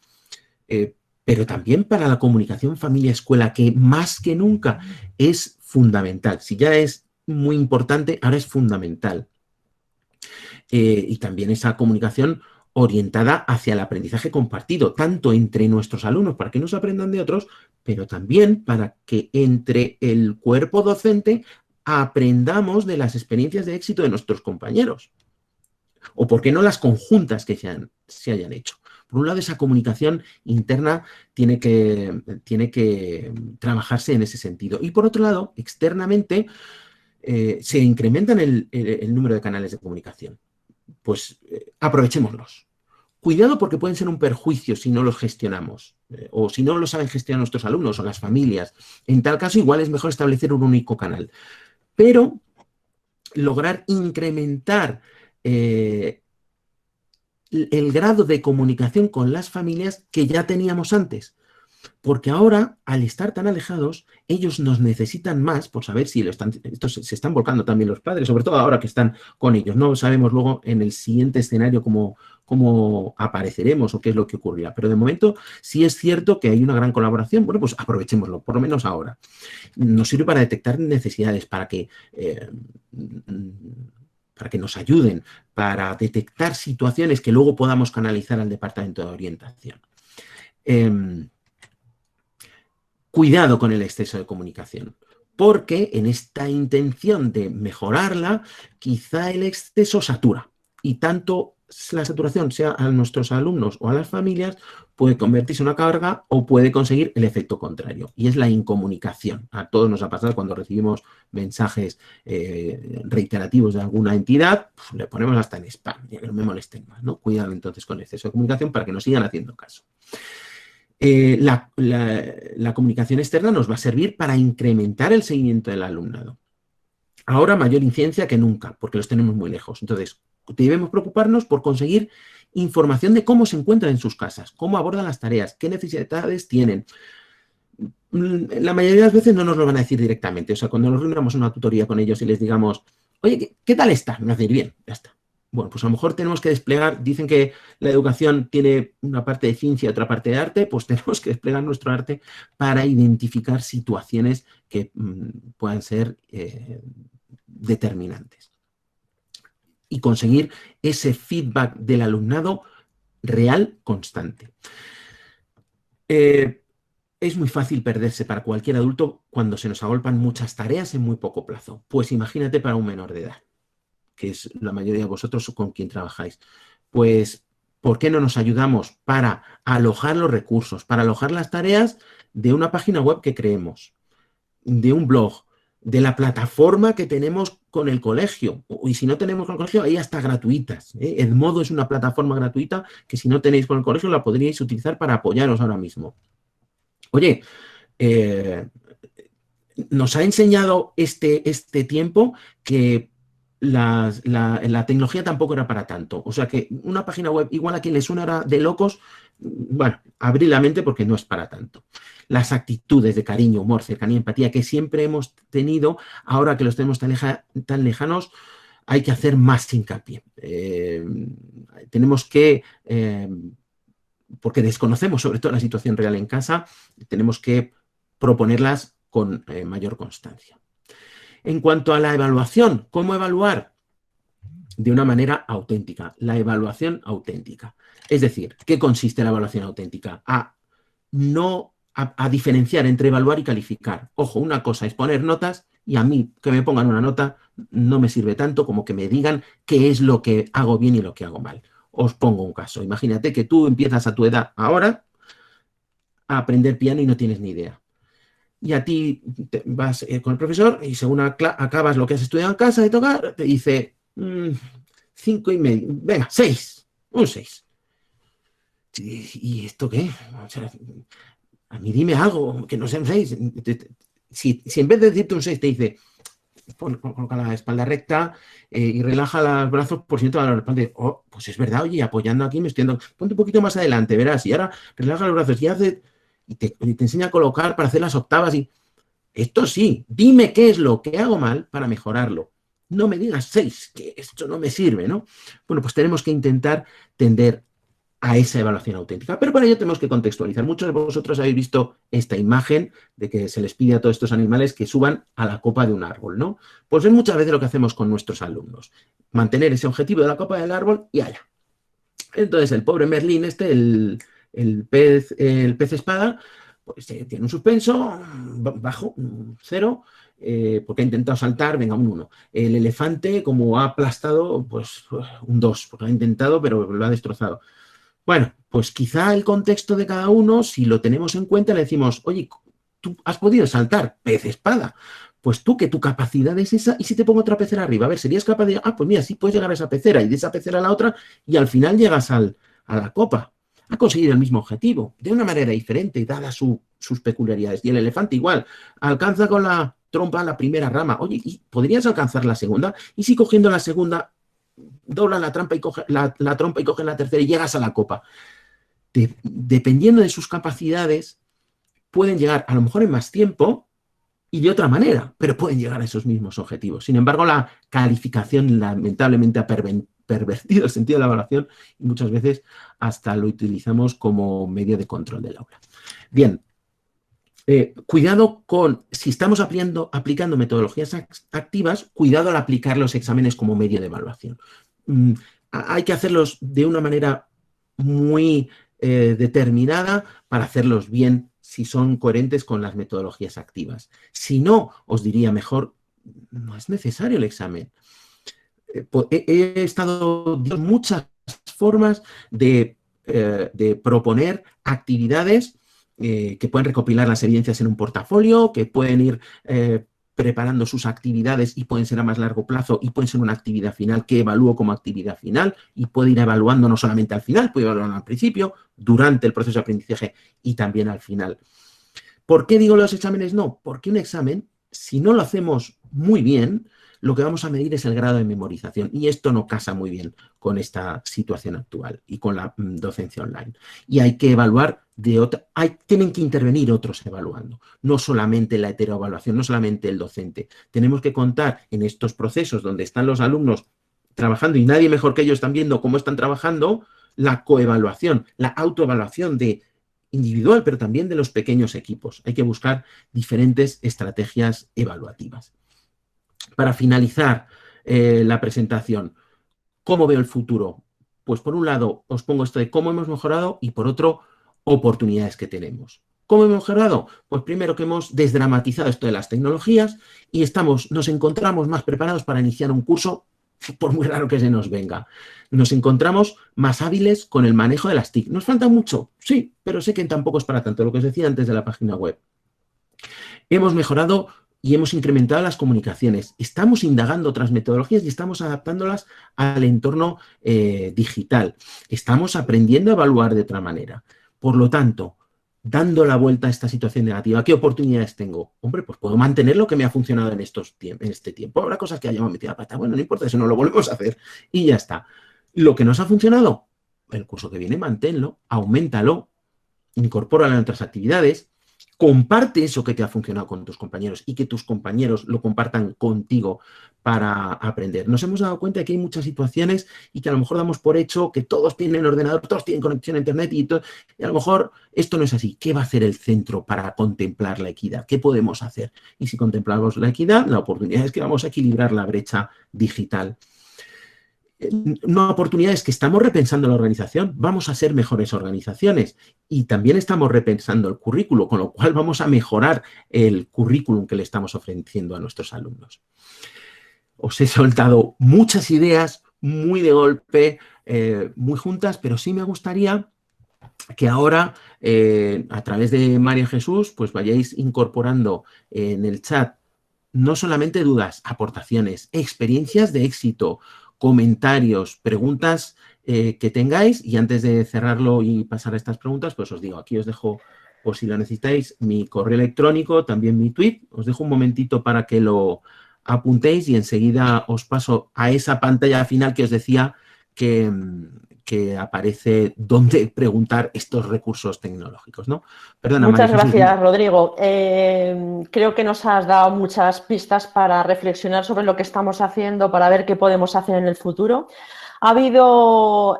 pero también para la comunicación familia-escuela, que más que nunca es fundamental. Si ya es muy importante, ahora es fundamental. Y también esa comunicación orientada hacia el aprendizaje compartido, tanto entre nuestros alumnos para que nos aprendan de otros, pero también para que entre el cuerpo docente aprendamos de las experiencias de éxito de nuestros compañeros. O por qué no las conjuntas que se hayan hecho. Por un lado, esa comunicación interna tiene que trabajarse en ese sentido. Y por otro lado, externamente, se incrementan el número de canales de comunicación. Pues aprovechémoslos. Cuidado porque pueden ser un perjuicio si no los gestionamos o si no lo saben gestionar nuestros alumnos o las familias. En tal caso, igual es mejor establecer un único canal. Pero lograr incrementar el grado de comunicación con las familias que ya teníamos antes. Porque ahora, al estar tan alejados, ellos nos necesitan más por saber si se están volcando también los padres, sobre todo ahora que están con ellos. No sabemos luego en el siguiente escenario cómo apareceremos o qué es lo que ocurrirá. Pero de momento sí es cierto que hay una gran colaboración. Bueno, pues aprovechémoslo, por lo menos ahora. Nos sirve para detectar necesidades, para que nos ayuden, para detectar situaciones que luego podamos canalizar al departamento de orientación. Cuidado con el exceso de comunicación, porque en esta intención de mejorarla, quizá el exceso satura y tanto la saturación, sea a nuestros alumnos o a las familias, puede convertirse en una carga o puede conseguir el efecto contrario, y es la incomunicación. A todos nos ha pasado cuando recibimos mensajes reiterativos de alguna entidad, pues le ponemos hasta en spam, ya que no me molesten más, ¿no? Cuidado entonces con el exceso de comunicación para que nos sigan haciendo caso. La comunicación externa nos va a servir para incrementar el seguimiento del alumnado. Ahora mayor incidencia que nunca, porque los tenemos muy lejos. Entonces, debemos preocuparnos por conseguir información de cómo se encuentran en sus casas, cómo abordan las tareas, qué necesidades tienen. La mayoría de las veces no nos lo van a decir directamente. O sea, cuando nos reunamos una tutoría con ellos y les digamos, oye, ¿qué tal está? Me va a decir, bien, ya está. Bueno, pues a lo mejor tenemos que desplegar, dicen que la educación tiene una parte de ciencia y otra parte de arte, pues tenemos que desplegar nuestro arte para identificar situaciones que puedan ser determinantes. Y conseguir ese feedback del alumnado real, constante. Es muy fácil perderse para cualquier adulto cuando se nos agolpan muchas tareas en muy poco plazo. Pues imagínate para un menor de edad, que es la mayoría de vosotros con quien trabajáis. Pues, ¿por qué no nos ayudamos para alojar los recursos, para alojar las tareas de una página web que creemos, de un blog, de la plataforma que tenemos con el colegio? Y si no tenemos con el colegio, ahí hasta gratuitas. Edmodo es una plataforma gratuita que si no tenéis con el colegio la podríais utilizar para apoyaros ahora mismo. Oye, nos ha enseñado este tiempo que la tecnología tampoco era para tanto. O sea que una página web, igual a quien le suena de locos, bueno, abrir la mente porque no es para tanto. Las actitudes de cariño, humor, cercanía, empatía que siempre hemos tenido, ahora que los tenemos tan lejanos, hay que hacer más hincapié. Tenemos que porque desconocemos sobre todo la situación real en casa, tenemos que proponerlas con mayor constancia. En cuanto a la evaluación, ¿cómo evaluar? De una manera auténtica, la evaluación auténtica. Es decir, ¿qué consiste la evaluación auténtica? A diferenciar entre evaluar y calificar. Ojo, una cosa es poner notas y a mí que me pongan una nota no me sirve tanto como que me digan qué es lo que hago bien y lo que hago mal. Os pongo un caso. Imagínate que tú empiezas a tu edad ahora a aprender piano y no tienes ni idea. Y a ti te vas con el profesor y según acabas lo que has estudiado en casa de tocar, te dice 5,5, venga, 6, un 6. ¿Y esto qué? O sea, a mí dime algo, que no sea un 6. Si en vez de decirte un 6 te dice, coloca la espalda recta y relaja los brazos por si no te va a dar la espalda. Oh, pues es verdad, oye, apoyando aquí me estoy dando, ponte un poquito más adelante, verás, y ahora relaja los brazos y te enseña a colocar para hacer las octavas y esto sí, dime qué es lo que hago mal para mejorarlo. No me digas 6, que esto no me sirve, ¿no? Bueno, pues tenemos que intentar tender a esa evaluación auténtica. Pero para ello tenemos que contextualizar. Muchos de vosotros habéis visto esta imagen de que se les pide a todos estos animales que suban a la copa de un árbol, ¿no? Pues es muchas veces lo que hacemos con nuestros alumnos. Mantener ese objetivo de la copa del árbol y allá. Entonces el pobre Merlín el pez espada, pues tiene un suspenso bajo, 0, porque ha intentado saltar, venga, un 1. El elefante, como ha aplastado, pues un 2, porque lo ha intentado, pero lo ha destrozado. Bueno, pues quizá el contexto de cada uno, si lo tenemos en cuenta, le decimos, oye, tú has podido saltar, pez espada, pues tú que tu capacidad es esa, y si te pongo otra pecera arriba, a ver, serías capaz de, pues mira, sí puedes llegar a esa pecera y de esa pecera a la otra, y al final llegas a la copa. Ha conseguido el mismo objetivo, de una manera diferente, dadas sus peculiaridades. Y el elefante igual, alcanza con la trompa la primera rama. Oye, ¿y podrías alcanzar la segunda? Y si cogiendo la segunda dobla la trompa y coge la tercera y llegas a la copa. Dependiendo de sus capacidades, pueden llegar a lo mejor en más tiempo y de otra manera, pero pueden llegar a esos mismos objetivos. Sin embargo, la calificación lamentablemente ha pervertido el sentido de la evaluación y muchas veces hasta lo utilizamos como medio de control del aula. Bien, cuidado con, si estamos aplicando metodologías activas, cuidado al aplicar los exámenes como medio de evaluación. Hay que hacerlos de una manera muy determinada para hacerlos bien si son coherentes con las metodologías activas. Si no, os diría mejor, no es necesario el examen. He estado viendo muchas formas de proponer actividades que pueden recopilar las evidencias en un portafolio, que pueden ir preparando sus actividades y pueden ser a más largo plazo y pueden ser una actividad final que evalúo como actividad final y puede ir evaluando no solamente al final, puede evaluar al principio, durante el proceso de aprendizaje y también al final. ¿Por qué digo los exámenes no? Porque un examen, si no lo hacemos muy bien, lo que vamos a medir es el grado de memorización y esto no casa muy bien con esta situación actual y con la docencia online. Y hay que evaluar tienen que intervenir otros evaluando, no solamente la heteroevaluación, no solamente el docente. Tenemos que contar en estos procesos donde están los alumnos trabajando y nadie mejor que ellos están viendo cómo están trabajando, la coevaluación, la autoevaluación individual, pero también de los pequeños equipos. Hay que buscar diferentes estrategias evaluativas. Para finalizar la presentación, ¿cómo veo el futuro? Pues por un lado os pongo esto de cómo hemos mejorado y por otro, oportunidades que tenemos. ¿Cómo hemos mejorado? Pues primero que hemos desdramatizado esto de las tecnologías y nos encontramos más preparados para iniciar un curso, por muy raro que se nos venga. Nos encontramos más hábiles con el manejo de las TIC. ¿Nos falta mucho? Sí, pero sé que tampoco es para tanto, lo que os decía antes de la página web. Hemos mejorado y hemos incrementado las comunicaciones. Estamos indagando otras metodologías y estamos adaptándolas al entorno digital. Estamos aprendiendo a evaluar de otra manera. Por lo tanto, dando la vuelta a esta situación negativa, ¿qué oportunidades tengo? Hombre, pues puedo mantener lo que me ha funcionado en este tiempo. Habrá cosas que hayamos metido la pata. Bueno, no importa, eso no lo volvemos a hacer y ya está. Lo que nos ha funcionado, el curso que viene, manténlo, auméntalo, incorpóralo en otras actividades, comparte eso que te ha funcionado con tus compañeros y que tus compañeros lo compartan contigo para aprender. Nos hemos dado cuenta de que hay muchas situaciones y que a lo mejor damos por hecho que todos tienen ordenador, todos tienen conexión a Internet y a lo mejor esto no es así. ¿Qué va a hacer el centro para contemplar la equidad? ¿Qué podemos hacer? Y si contemplamos la equidad, la oportunidad es que vamos a equilibrar la brecha digital. Una oportunidad es que estamos repensando la organización, vamos a ser mejores organizaciones y también estamos repensando el currículo, con lo cual vamos a mejorar el currículum que le estamos ofreciendo a nuestros alumnos. Os he soltado muchas ideas muy de golpe, muy juntas, pero sí me gustaría que ahora, a través de María Jesús, pues vayáis incorporando en el chat no solamente dudas, aportaciones, experiencias de éxito, comentarios, preguntas que tengáis. Y antes de cerrarlo y pasar a estas preguntas, pues os digo, aquí os dejo, por si lo necesitáis, mi correo electrónico, también mi tweet. Os dejo un momentito para que lo apuntéis y enseguida os paso a esa pantalla final que os decía que aparece donde preguntar estos recursos tecnológicos, ¿no? Perdona, Muchas María Jesús. gracias, Rodrigo. Creo que nos has dado muchas pistas para reflexionar sobre lo que estamos haciendo, para ver qué podemos hacer en el futuro. Ha habido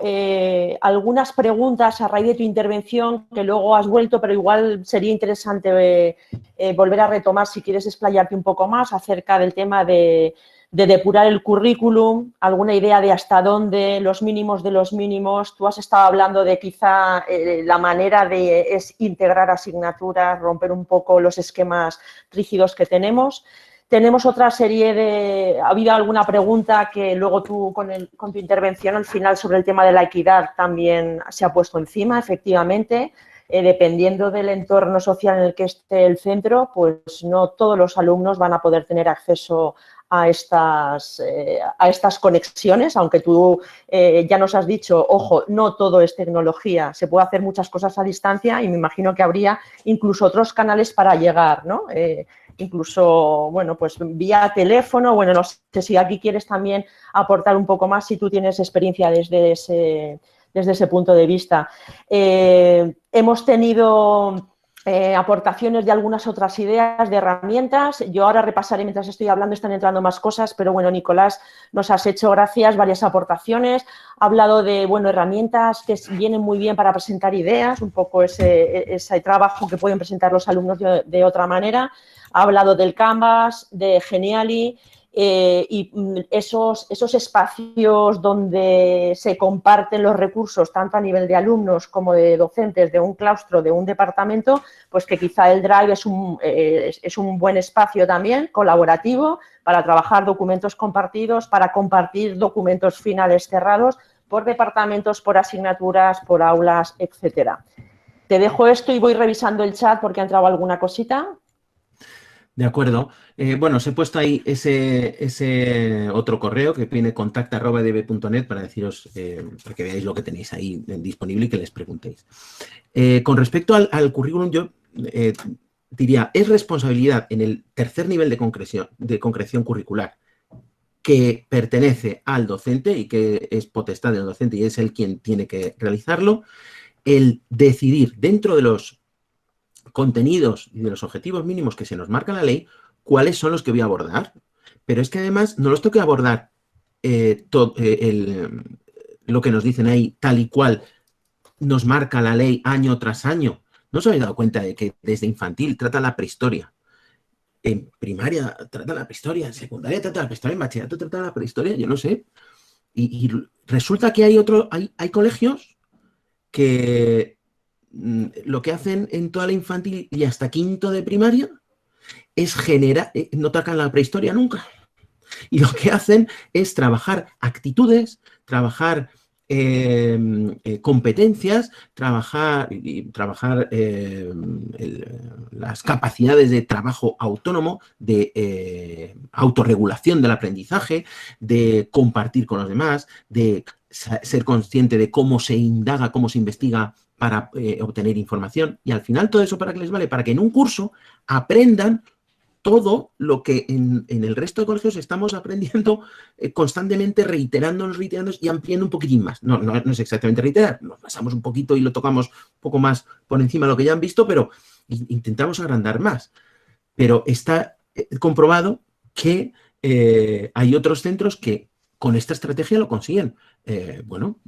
algunas preguntas a raíz de tu intervención que luego has vuelto, pero igual sería interesante volver a retomar, si quieres explayarte un poco más acerca del tema de depurar el currículum, alguna idea de hasta dónde, los mínimos de los mínimos. Tú has estado hablando de quizá la manera de es integrar asignaturas, romper un poco los esquemas rígidos que tenemos. Tenemos otra serie de... Ha habido alguna pregunta que luego tú con tu intervención al final sobre el tema de la equidad también se ha puesto encima, efectivamente. Dependiendo del entorno social en el que esté el centro, pues no todos los alumnos van a poder tener acceso a estas conexiones, aunque tú ya nos has dicho, ojo, no todo es tecnología, se puede hacer muchas cosas a distancia y me imagino que habría incluso otros canales para llegar, ¿no? Incluso, bueno, pues vía teléfono, bueno, no sé si aquí quieres también aportar un poco más si tú tienes experiencia desde ese punto de vista. Hemos tenido aportaciones de algunas otras ideas, de herramientas. Yo ahora repasaré mientras estoy hablando, están entrando más cosas, pero bueno, Nicolás, nos has hecho, gracias, varias aportaciones. Ha hablado de, bueno, herramientas que vienen muy bien para presentar ideas, un poco ese trabajo que pueden presentar los alumnos de otra manera. Ha hablado del Canvas, de Geniali, y esos espacios donde se comparten los recursos tanto a nivel de alumnos como de docentes de un claustro, de un departamento, pues que quizá el Drive es un buen espacio también colaborativo para trabajar documentos compartidos, para compartir documentos finales cerrados por departamentos, por asignaturas, por aulas, etcétera. Te dejo esto y voy revisando el chat porque ha entrado alguna cosita. De acuerdo. Bueno, os he puesto ahí ese otro correo que viene contacta@db.net para deciros, para que veáis lo que tenéis ahí disponible y que les preguntéis. Con respecto al currículum, yo diría, es responsabilidad en el tercer nivel de concreción curricular que pertenece al docente y que es potestad del docente y es él quien tiene que realizarlo, el decidir dentro de los contenidos y de los objetivos mínimos que se nos marca la ley, cuáles son los que voy a abordar. Pero es que además no los tengo que abordar lo que nos dicen ahí tal y cual nos marca la ley año tras año. ¿No os habéis dado cuenta de que desde infantil trata la prehistoria? En primaria trata la prehistoria, en secundaria trata la prehistoria, en bachillerato trata la prehistoria, yo no sé. Y resulta que hay colegios que lo que hacen en toda la infantil y hasta quinto de primaria es generar, no tocan la prehistoria nunca. Y lo que hacen es trabajar actitudes, trabajar competencias, trabajar las capacidades de trabajo autónomo, de autorregulación del aprendizaje, de compartir con los demás, de ser consciente de cómo se indaga, cómo se investiga para obtener información. Y al final todo eso, ¿para qué les vale? Para que en un curso aprendan todo lo que en el resto de colegios estamos aprendiendo constantemente, reiterándonos y ampliando un poquitín más. No es exactamente reiterar, nos pasamos un poquito y lo tocamos un poco más por encima de lo que ya han visto, pero intentamos agrandar más. Pero está comprobado que hay otros centros que con esta estrategia lo consiguen. Bueno,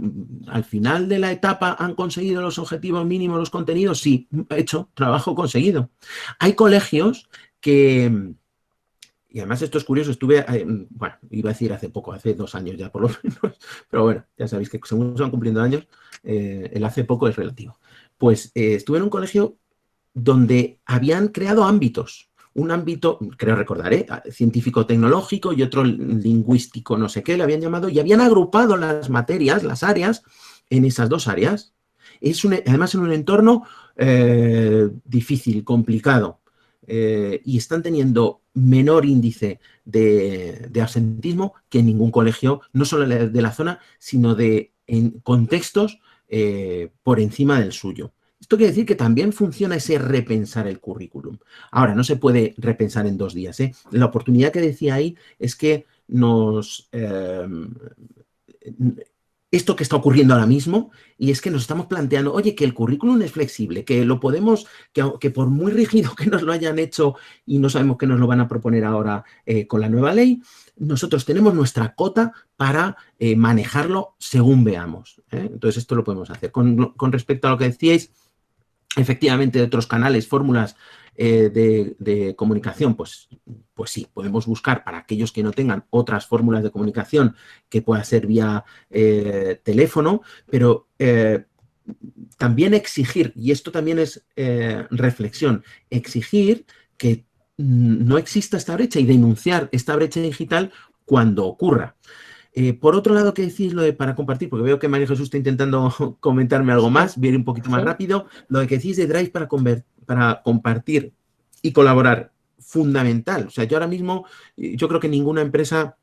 al final de la etapa han conseguido los objetivos mínimos, los contenidos, sí, hecho, trabajo conseguido. Hay colegios que, y además esto es curioso, estuve, bueno, iba a decir hace poco, hace 2 años ya por lo menos, pero bueno, ya sabéis que según se van cumpliendo años, el hace poco es relativo. Pues estuve en un colegio donde habían creado ámbitos. Un ámbito, creo recordar, científico-tecnológico y otro lingüístico, no sé qué, le habían llamado, y habían agrupado las materias, las áreas, en esas 2 áreas. Además, en un entorno difícil, complicado, y están teniendo menor índice de absentismo que en ningún colegio, no solo de la zona, sino en contextos por encima del suyo. Esto quiere decir que también funciona ese repensar el currículum. Ahora, no se puede repensar en 2 días. La oportunidad que decía ahí es que esto que está ocurriendo ahora mismo, y es que nos estamos planteando, oye, que el currículum es flexible, que lo podemos, que por muy rígido que nos lo hayan hecho y no sabemos que nos lo van a proponer ahora con la nueva ley, nosotros tenemos nuestra cota para manejarlo según veamos. Entonces, esto lo podemos hacer. Con respecto a lo que decíais, efectivamente, de otros canales, fórmulas de comunicación, pues sí, podemos buscar para aquellos que no tengan otras fórmulas de comunicación que pueda ser vía teléfono, pero también exigir, y esto también es reflexión, exigir que no exista esta brecha y denunciar esta brecha digital cuando ocurra. Por otro lado, ¿qué decís lo de para compartir? Porque veo que María Jesús está intentando comentarme algo más, voy a ir un poquito más rápido. Lo de que decís de Drive para compartir y colaborar, fundamental. O sea, yo ahora mismo, yo creo que ninguna empresa,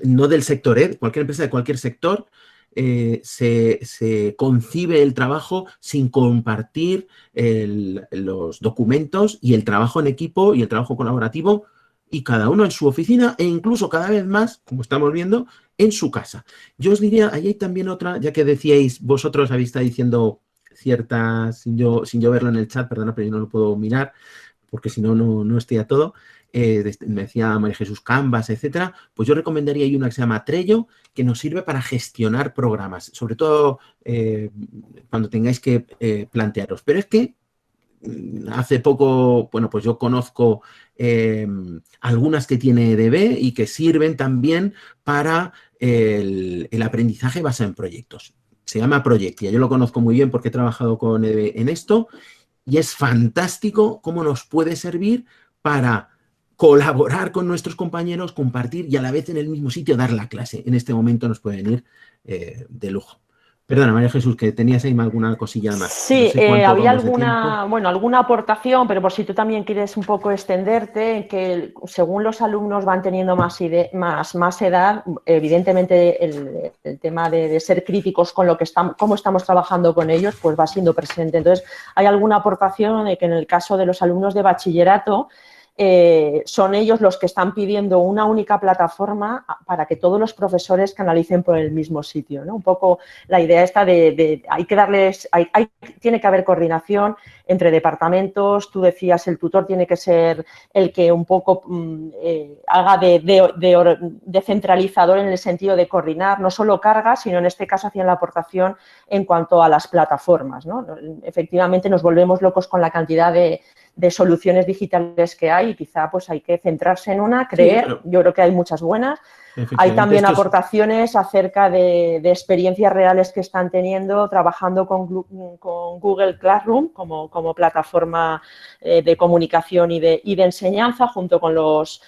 no del sector, cualquier empresa de cualquier sector, se concibe el trabajo sin compartir los documentos y el trabajo en equipo y el trabajo colaborativo, y cada uno en su oficina e incluso cada vez más, como estamos viendo, en su casa. Yo os diría, ahí hay también otra, ya que decíais, vosotros habéis estado diciendo ciertas, sin yo verlo en el chat, perdona, pero yo no lo puedo mirar, porque si no, no estoy a todo. Me decía María Jesús, Canvas, etcétera. Pues yo recomendaría ahí una que se llama Trello, que nos sirve para gestionar programas, sobre todo cuando tengáis que plantearos. Pero es que hace poco, bueno, pues yo conozco algunas que tiene EDB y que sirven también para el aprendizaje basado en proyectos. Se llama Projectia. Yo lo conozco muy bien porque he trabajado con EDB en esto y es fantástico cómo nos puede servir para colaborar con nuestros compañeros, compartir y a la vez en el mismo sitio dar la clase. En este momento nos puede venir de lujo. Perdona, María Jesús, que tenías ahí alguna cosilla más. Sí, no sé había alguna aportación, pero por si tú también quieres un poco extenderte, que según los alumnos van teniendo más edad, evidentemente el tema de ser críticos con cómo estamos trabajando con ellos, pues va siendo presente. Entonces, hay alguna aportación de que en el caso de los alumnos de bachillerato, son ellos los que están pidiendo una única plataforma para que todos los profesores canalicen por el mismo sitio, ¿no? Un poco la idea esta hay que darles, tiene que haber coordinación entre departamentos. Tú decías, el tutor tiene que ser el que un poco haga de centralizador en el sentido de coordinar, no solo carga, sino en este caso hacían la aportación en cuanto a las plataformas, ¿no? Efectivamente nos volvemos locos con la cantidad de soluciones digitales que hay y quizá pues hay que centrarse en una, creer, sí, yo creo que hay muchas buenas. Hay también aportaciones acerca de experiencias reales que están teniendo trabajando con Google Classroom como plataforma de comunicación y de enseñanza junto con los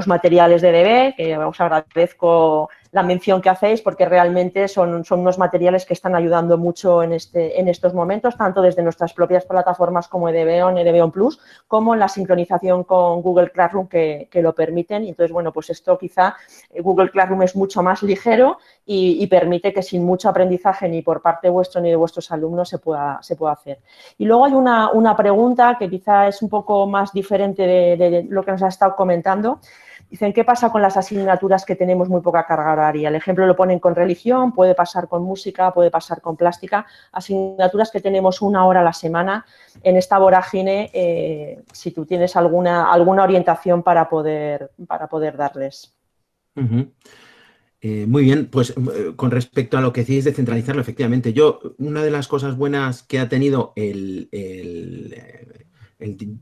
materiales de EDB, que os agradezco la mención que hacéis porque realmente son unos materiales que están ayudando mucho en estos momentos, tanto desde nuestras propias plataformas como EDB On Plus, como en la sincronización con Google Classroom que lo permiten. Y entonces, bueno, pues esto quizá Google Classroom es mucho más ligero y permite que sin mucho aprendizaje ni por parte vuestro ni de vuestros alumnos se pueda hacer. Y luego hay una pregunta que quizá es un poco más diferente de lo que nos ha estado comentando, Dicen, ¿qué pasa con las asignaturas que tenemos muy poca carga horaria? El ejemplo lo ponen con religión, puede pasar con música, puede pasar con plástica, asignaturas que tenemos 1 hora a la semana. En esta vorágine, si tú tienes alguna orientación para poder darles. Ujú. Muy bien, pues con respecto a lo que decís de centralizarlo, efectivamente, una de las cosas buenas que ha tenido el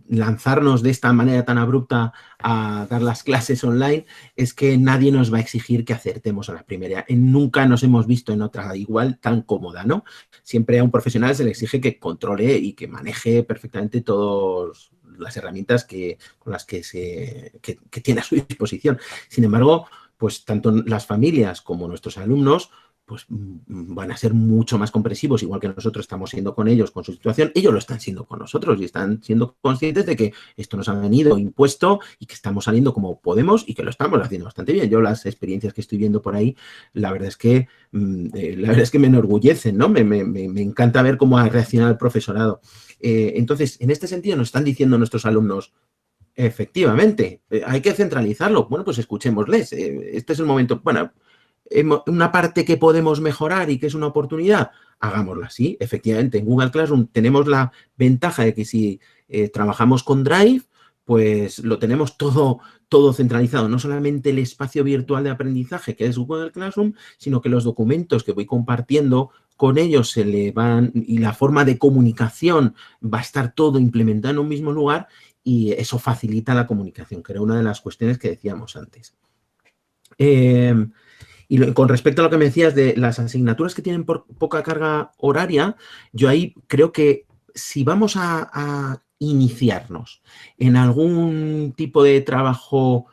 lanzarnos de esta manera tan abrupta a dar las clases online es que nadie nos va a exigir que acertemos a la primera. Nunca nos hemos visto en otra igual tan cómoda, ¿no? Siempre a un profesional se le exige que controle y que maneje perfectamente todas las herramientas con las que tiene a su disposición. Sin embargo, pues tanto las familias como nuestros alumnos pues van a ser mucho más comprensivos, igual que nosotros estamos siendo con ellos, con su situación, ellos lo están siendo con nosotros y están siendo conscientes de que esto nos ha venido impuesto y que estamos saliendo como podemos y que lo estamos haciendo bastante bien. Yo las experiencias que estoy viendo por ahí, la verdad es que me enorgullecen, ¿no? Me encanta ver cómo ha reaccionado el profesorado. Entonces, en este sentido nos están diciendo nuestros alumnos, efectivamente, hay que centralizarlo. Bueno, pues escuchémosles. Este es el momento. Bueno, una parte que podemos mejorar y que es una oportunidad, hagámoslo así. Efectivamente, en Google Classroom tenemos la ventaja de que si trabajamos con Drive, pues lo tenemos todo centralizado. No solamente el espacio virtual de aprendizaje que es Google Classroom, sino que los documentos que voy compartiendo con ellos se le van y la forma de comunicación va a estar todo implementado en un mismo lugar y eso facilita la comunicación, que era una de las cuestiones que decíamos antes. Y con respecto a lo que me decías de las asignaturas que tienen poca carga horaria, yo ahí creo que si vamos a iniciarnos en algún tipo de trabajo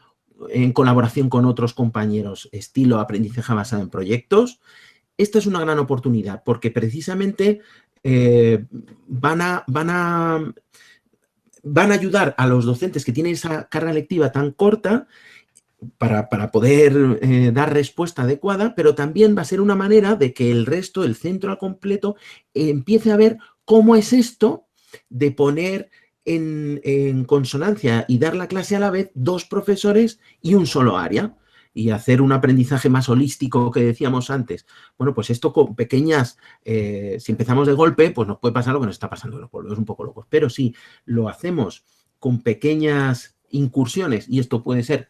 en colaboración con otros compañeros, estilo aprendizaje basado en proyectos, esta es una gran oportunidad porque precisamente van a ayudar a los docentes que tienen esa carga lectiva tan corta para poder dar respuesta adecuada, pero también va a ser una manera de que el resto, el centro al completo, empiece a ver cómo es esto de poner en consonancia y dar la clase a la vez 2 profesores y un solo área y hacer un aprendizaje más holístico que decíamos antes. Bueno, pues esto con pequeñas, si empezamos de golpe, pues nos puede pasar lo que nos está pasando, nos volvemos un poco locos, pero si lo hacemos con pequeñas incursiones, y esto puede ser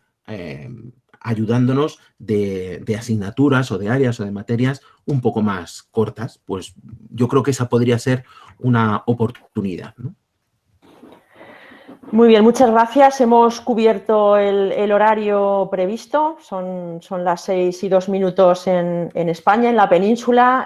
ayudándonos de asignaturas o de áreas o de materias un poco más cortas, pues yo creo que esa podría ser una oportunidad, ¿no? Muy bien, muchas gracias. Hemos cubierto el horario previsto. Son las 6:02 en España, en la península.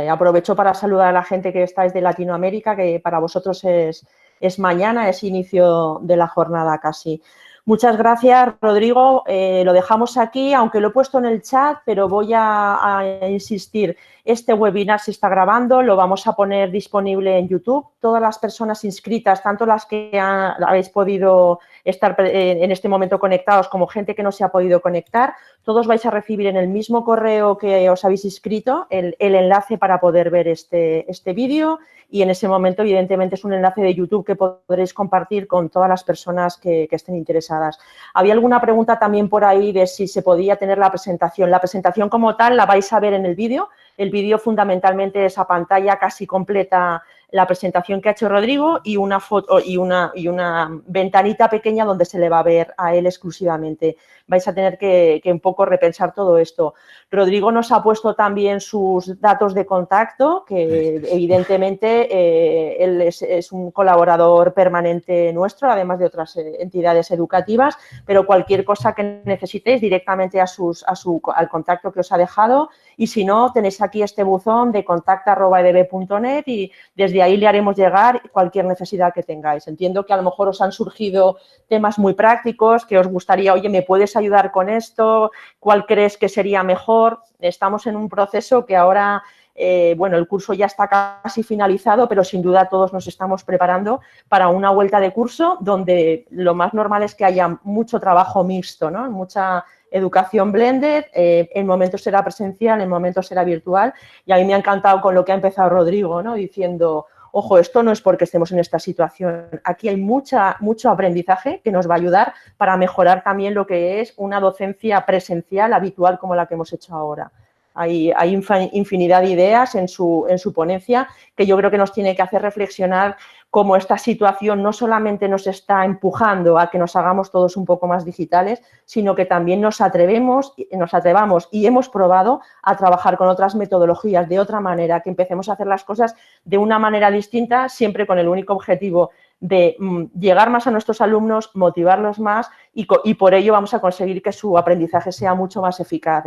Aprovecho para saludar a la gente que estáis de Latinoamérica, que para vosotros es mañana, es inicio de la jornada casi. Muchas gracias, Rodrigo. Lo dejamos aquí, aunque lo he puesto en el chat, pero voy a insistir. Este webinar se está grabando, lo vamos a poner disponible en YouTube. Todas las personas inscritas, tanto las que habéis podido estar en este momento conectados como gente que no se ha podido conectar, todos vais a recibir en el mismo correo que os habéis inscrito el enlace para poder ver este vídeo y en ese momento, evidentemente, es un enlace de YouTube que podréis compartir con todas las personas que estén interesadas. Había alguna pregunta también por ahí de si se podía tener la presentación. La presentación como tal la vais a ver en el vídeo. El vídeo fundamentalmente es a pantalla casi completa la presentación que ha hecho Rodrigo y una foto y una ventanita pequeña donde se le va a ver a él exclusivamente. Vais a tener que un poco repensar todo esto. Rodrigo nos ha puesto también sus datos de contacto, que evidentemente él es un colaborador permanente nuestro, además de otras entidades educativas, pero cualquier cosa que necesitéis directamente al contacto que os ha dejado y si no, tenéis aquí este buzón de contacta@edb.net y desde ahí le haremos llegar cualquier necesidad que tengáis. Entiendo que a lo mejor os han surgido temas muy prácticos que os gustaría, oye, ¿me puedes ayudar con esto? ¿Cuál crees que sería mejor? Estamos en un proceso que ahora, bueno, el curso ya está casi finalizado, pero sin duda todos nos estamos preparando para una vuelta de curso donde lo más normal es que haya mucho trabajo mixto, ¿no? Mucha educación blended, en momentos será presencial, en momentos será virtual y a mí me ha encantado con lo que ha empezado Rodrigo, ¿no? Diciendo, ojo, esto no es porque estemos en esta situación. Aquí hay mucho aprendizaje que nos va a ayudar para mejorar también lo que es una docencia presencial habitual como la que hemos hecho ahora. Hay infinidad de ideas en su ponencia que yo creo que nos tiene que hacer reflexionar cómo esta situación no solamente nos está empujando a que nos hagamos todos un poco más digitales, sino que también nos atrevamos y hemos probado a trabajar con otras metodologías de otra manera, que empecemos a hacer las cosas de una manera distinta, siempre con el único objetivo de llegar más a nuestros alumnos, motivarlos más y por ello vamos a conseguir que su aprendizaje sea mucho más eficaz.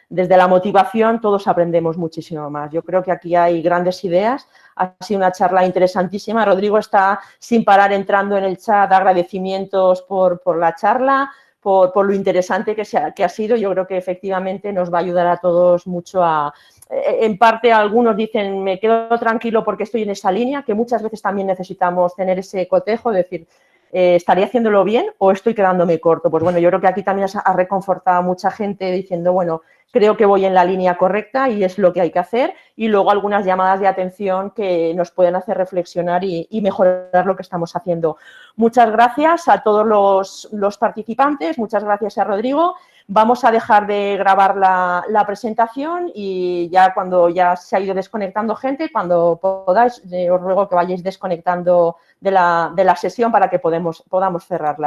Desde la motivación todos aprendemos muchísimo más. Yo creo que aquí hay grandes ideas. Ha sido una charla interesantísima. Rodrigo está sin parar entrando en el chat, agradecimientos por la charla, por lo interesante que ha sido. Yo creo que efectivamente nos va a ayudar a todos mucho en parte algunos dicen me quedo tranquilo porque estoy en esa línea, que muchas veces también necesitamos tener ese cotejo, decir, ¿estaría haciéndolo bien o estoy quedándome corto? Pues bueno, yo creo que aquí también ha reconfortado a mucha gente diciendo, bueno, creo que voy en la línea correcta y es lo que hay que hacer. Y luego algunas llamadas de atención que nos pueden hacer reflexionar y mejorar lo que estamos haciendo. Muchas gracias a todos los participantes, muchas gracias a Rodrigo. Vamos a dejar de grabar la presentación y ya cuando ya se ha ido desconectando gente, cuando podáis, os ruego que vayáis desconectando de la sesión para que podamos cerrarla.